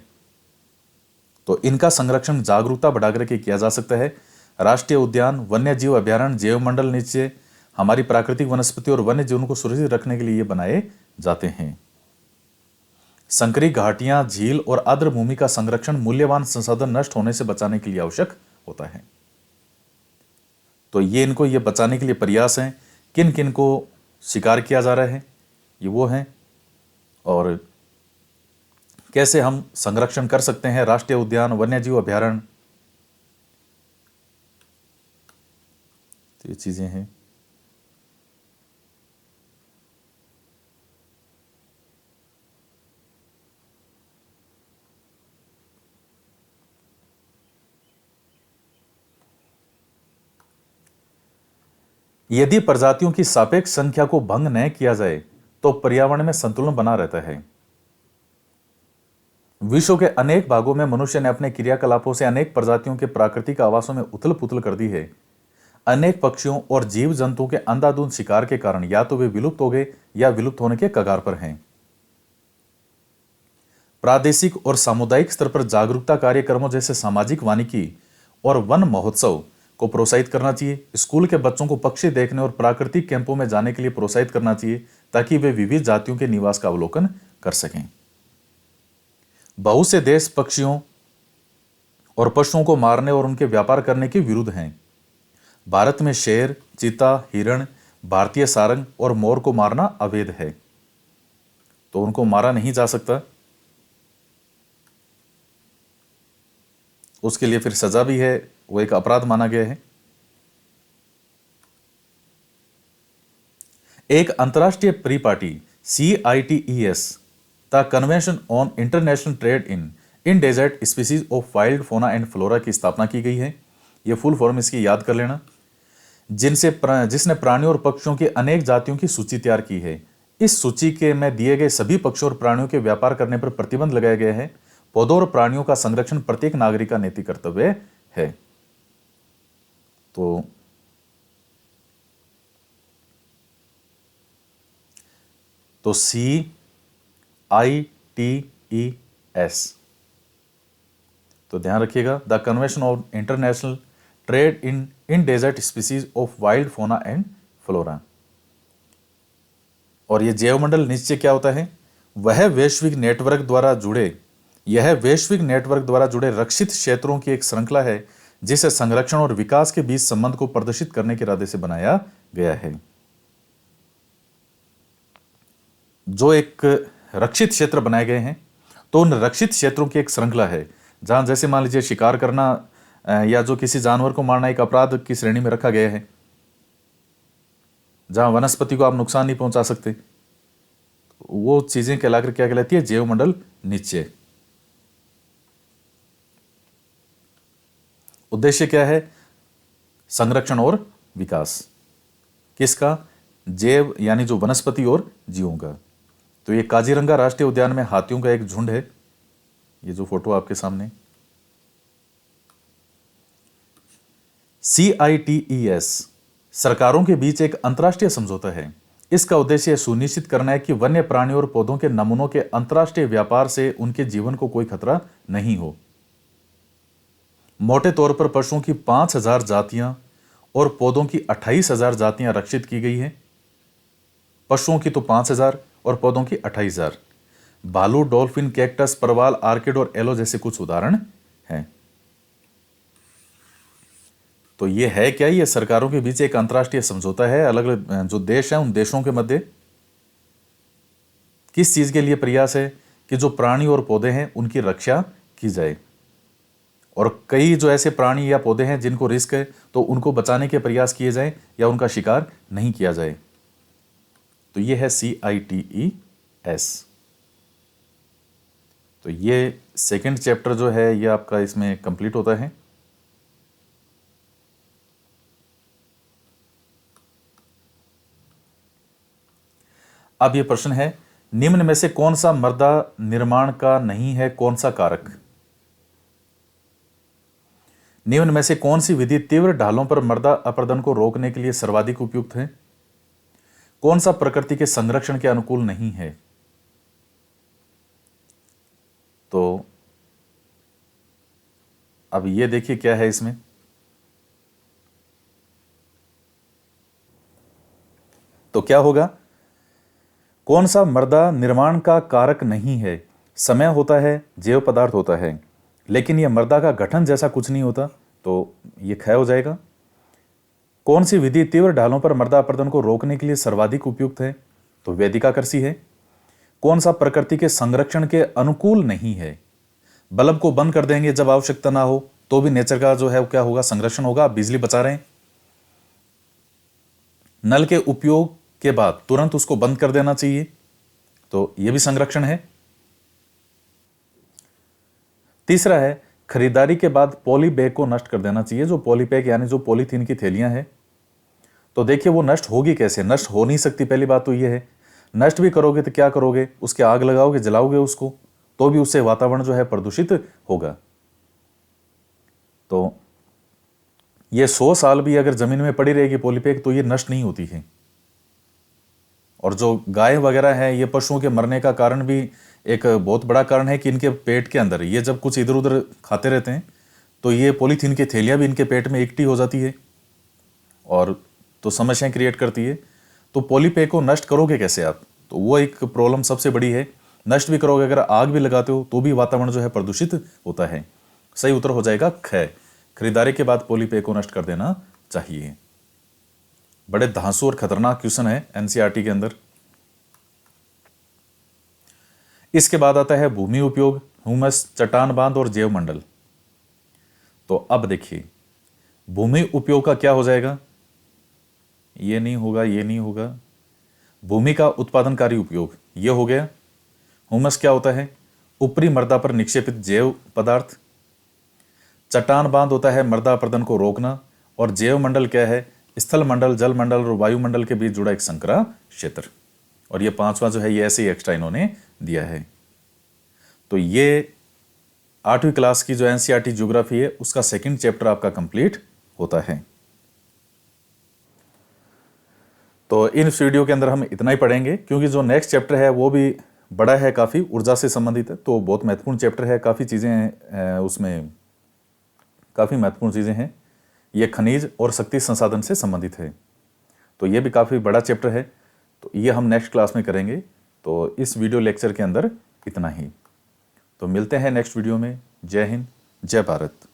तो इनका संरक्षण जागरूकता बढ़ाकर के किया जा सकता है। राष्ट्रीय उद्यान, वन्य जीव अभयारण्य, जैव मंडल नीचे हमारी प्राकृतिक वनस्पति और वन्य जीवों को सुरक्षित रखने के लिए ये बनाए जाते हैं। संकरी घाटियां, झील और आर्द्र भूमि का संरक्षण मूल्यवान संसाधन नष्ट होने से बचाने के लिए आवश्यक होता है। तो ये बचाने के लिए प्रयास हैं। किन किन को शिकार किया जा रहा है, ये वो हैं, और कैसे हम संरक्षण कर सकते हैं राष्ट्रीय उद्यान, वन्यजीव अभयारण्य, तो ये चीजें हैं। यदि प्रजातियों की सापेक्ष संख्या को भंग न किया जाए तो पर्यावरण में संतुलन बना रहता है। विश्व के अनेक भागों में मनुष्य ने अपने क्रियाकलापों से अनेक प्रजातियों के प्राकृतिक आवासों में उथल पुथल कर दी है। अनेक पक्षियों और जीव जंतुओं के अंधाधुंध शिकार के कारण या तो वे विलुप्त हो गए या विलुप्त होने के कगार पर हैं। प्रादेशिक और सामुदायिक स्तर पर जागरूकता कार्यक्रमों जैसे सामाजिक वानिकी और वन महोत्सव को प्रोत्साहित करना चाहिए। स्कूल के बच्चों को पक्षी देखने और प्राकृतिक कैंपों में जाने के लिए प्रोत्साहित करना चाहिए ताकि वे विविध जातियों के निवास का अवलोकन कर सकें। बहुत से देश पक्षियों और पशुओं को मारने और उनके व्यापार करने के विरुद्ध हैं। भारत में शेर, चीता, हिरण, भारतीय सारंग और मोर को मारना अवैध है, तो उनको मारा नहीं जा सकता। उसके लिए फिर सजा भी है, वो एक अपराध माना गया है। एक अंतरराष्ट्रीय परिपाटी CITES the convention on international trade in endangered species of wild fauna and flora की स्थापना की गई है। यह फुल फॉर्म इसकी याद कर लेना। जिसने प्राणियों और पक्षियों की अनेक जातियों की सूची तैयार की है। इस सूची के में दिए गए सभी पक्षियों और प्राणियों के व्यापार करने पर प्रतिबंध लगाया गया है। पौधों और प्राणियों का संरक्षण प्रत्येक नागरिक का नैतिक कर्तव्य है। तो CITES, तो ध्यान रखिएगा, the convention on international trade in desert species of wild fauna and flora. और ये जैव मंडल निश्चय क्या होता है? यह वैश्विक नेटवर्क द्वारा जुड़े रक्षित क्षेत्रों की एक श्रृंखला है जिसे संरक्षण और विकास के बीच संबंध को प्रदर्शित करने के इरादे से बनाया गया है। जो एक रक्षित क्षेत्र बनाए गए हैं, तो उन रक्षित क्षेत्रों की एक श्रृंखला है जहां जैसे मान लीजिए शिकार करना या जो किसी जानवर को मारना एक अपराध की श्रेणी में रखा गया है, जहां वनस्पति को आप नुकसान नहीं पहुंचा सकते, वो चीजें कहलाकर क्या कहलाती है? जैव मंडल निश्चय। उद्देश्य क्या है? संरक्षण और विकास। किसका? जैव यानी जो वनस्पति और जीवों का। तो ये काजीरंगा राष्ट्रीय उद्यान में हाथियों का एक झुंड है, ये जो फोटो आपके सामने। CITES सरकारों के बीच एक अंतर्राष्ट्रीय समझौता है। इसका उद्देश्य सुनिश्चित करना है कि वन्य प्राणियों और पौधों के नमूनों के अंतर्राष्ट्रीय व्यापार से उनके जीवन को कोई खतरा नहीं हो। मोटे तौर पर पशुओं की 5000 जातियां और पौधों की 28000 जातियां रक्षित की गई हैं। पशुओं की तो 5000 और पौधों की 28000। भालू, डॉल्फिन, कैक्टस, परवाल, आर्किड और एलो जैसे कुछ उदाहरण हैं। तो ये है क्या? ये सरकारों के बीच एक अंतर्राष्ट्रीय समझौता है। अलग अलग जो देश हैं, उन देशों के मध्य किस चीज के लिए प्रयास है कि जो प्राणी और पौधे हैं उनकी रक्षा की जाए। और कई जो ऐसे प्राणी या पौधे हैं जिनको रिस्क है, तो उनको बचाने के प्रयास किए जाएं या उनका शिकार नहीं किया जाए। तो ये है CITES। तो ये सेकंड चैप्टर जो है ये आपका इसमें कंप्लीट होता है। अब ये प्रश्न है, निम्न में से कौन सा मृदा निर्माण का नहीं है, कौन सा कारक? निम्न में से कौन सी विधि तीव्र ढालों पर मृदा अपरदन को रोकने के लिए सर्वाधिक उपयुक्त है? कौन सा प्रकृति के संरक्षण के अनुकूल नहीं है? तो अब ये देखिए क्या है इसमें। तो क्या होगा, कौन सा मृदा निर्माण का कारक नहीं है? समय होता है, जैव पदार्थ होता है, लेकिन यह मृदा का गठन जैसा कुछ नहीं होता, तो ये क्षय हो जाएगा। कौन सी विधि तीव्र ढालों पर मृदा अपरदन को रोकने के लिए सर्वाधिक उपयुक्त है? तो वैदिकाकृषि है। कौन सा प्रकृति के संरक्षण के अनुकूल नहीं है? बल्ब को बंद कर देंगे जब आवश्यकता ना हो तो भी नेचर का जो है क्या होगा, संरक्षण होगा। आप बिजली बचा रहे हैं, नल के उपयोग के बाद तुरंत उसको बंद कर देना चाहिए, तो यह भी संरक्षण है। तीसरा है, खरीदारी के बाद पॉली बैग को नष्ट कर देना चाहिए। जो पॉली बैग यानी जो पॉलीथीन की थैलियां हैं, तो देखिए वो नष्ट होगी कैसे? नष्ट हो नहीं सकती। पहली बात तो ये है, नष्ट भी करोगे तो क्या करोगे, उसके आग लगाओगे, जलाओगे उसको, तो भी उससे वातावरण जो है प्रदूषित होगा। तो ये 100 साल भी अगर जमीन में पड़ी रहेगी पॉलीपैक, तो ये नष्ट नहीं होती है। और जो गाय वगैरह है, ये पशुओं के मरने का कारण भी एक बहुत बड़ा कारण है कि इनके पेट के अंदर ये जब कुछ इधर उधर खाते रहते हैं, तो ये पॉलीथीन की थैलियां भी इनके पेट में इकट्ठी हो जाती है और तो समस्याएं क्रिएट करती है। तो पॉलीपैक को नष्ट करोगे कैसे आप? तो वो एक प्रॉब्लम सबसे बड़ी है। नष्ट भी करोगे, अगर आग भी लगाते हो तो भी वातावरण जो है प्रदूषित होता है। सही उत्तर हो जाएगा ख। खरीदारी के बाद पॉलीपैक को नष्ट कर देना चाहिए। बड़े धांसू और खतरनाक क्वेश्चन है एनसीईआरटी के अंदर। इसके बाद आता है भूमि उपयोग, ह्यूमस, चट्टान बांध और जैव मंडल। तो अब देखिए, भूमि उपयोग का क्या हो जाएगा? ये नहीं होगा, ये नहीं होगा। भूमि का उत्पादनकारी उपयोग ये हो गया। ह्यूमस क्या होता है? ऊपरी मृदा पर निक्षेपित जैव पदार्थ। चट्टान बांध होता है मृदा अपरदन को रोकना। और जैव मंडल क्या है? स्थल मंडल, जल मंडल और वायुमंडल के बीच जुड़ा एक संकरा क्षेत्र। और ये पांचवा जो है ये ऐसे ही एक्स्ट्रा इन्होंने दिया है। तो ये 8वीं क्लास की जो एनसीईआरटी ज्योग्राफी है उसका सेकंड चैप्टर आपका कंप्लीट होता है। तो इन वीडियो के अंदर हम इतना ही पढ़ेंगे, क्योंकि जो नेक्स्ट चैप्टर है वो भी बड़ा है, काफ़ी ऊर्जा से संबंधित है, तो बहुत महत्वपूर्ण चैप्टर है। काफ़ी चीज़ें उसमें काफ़ी महत्वपूर्ण चीज़ें हैं। ये खनिज और शक्ति संसाधन से संबंधित है, तो ये भी काफ़ी बड़ा चैप्टर है। तो ये हम नेक्स्ट क्लास में करेंगे। तो इस वीडियो लेक्चर के अंदर इतना ही। तो मिलते हैं नेक्स्ट वीडियो में। जय हिंद, जय भारत।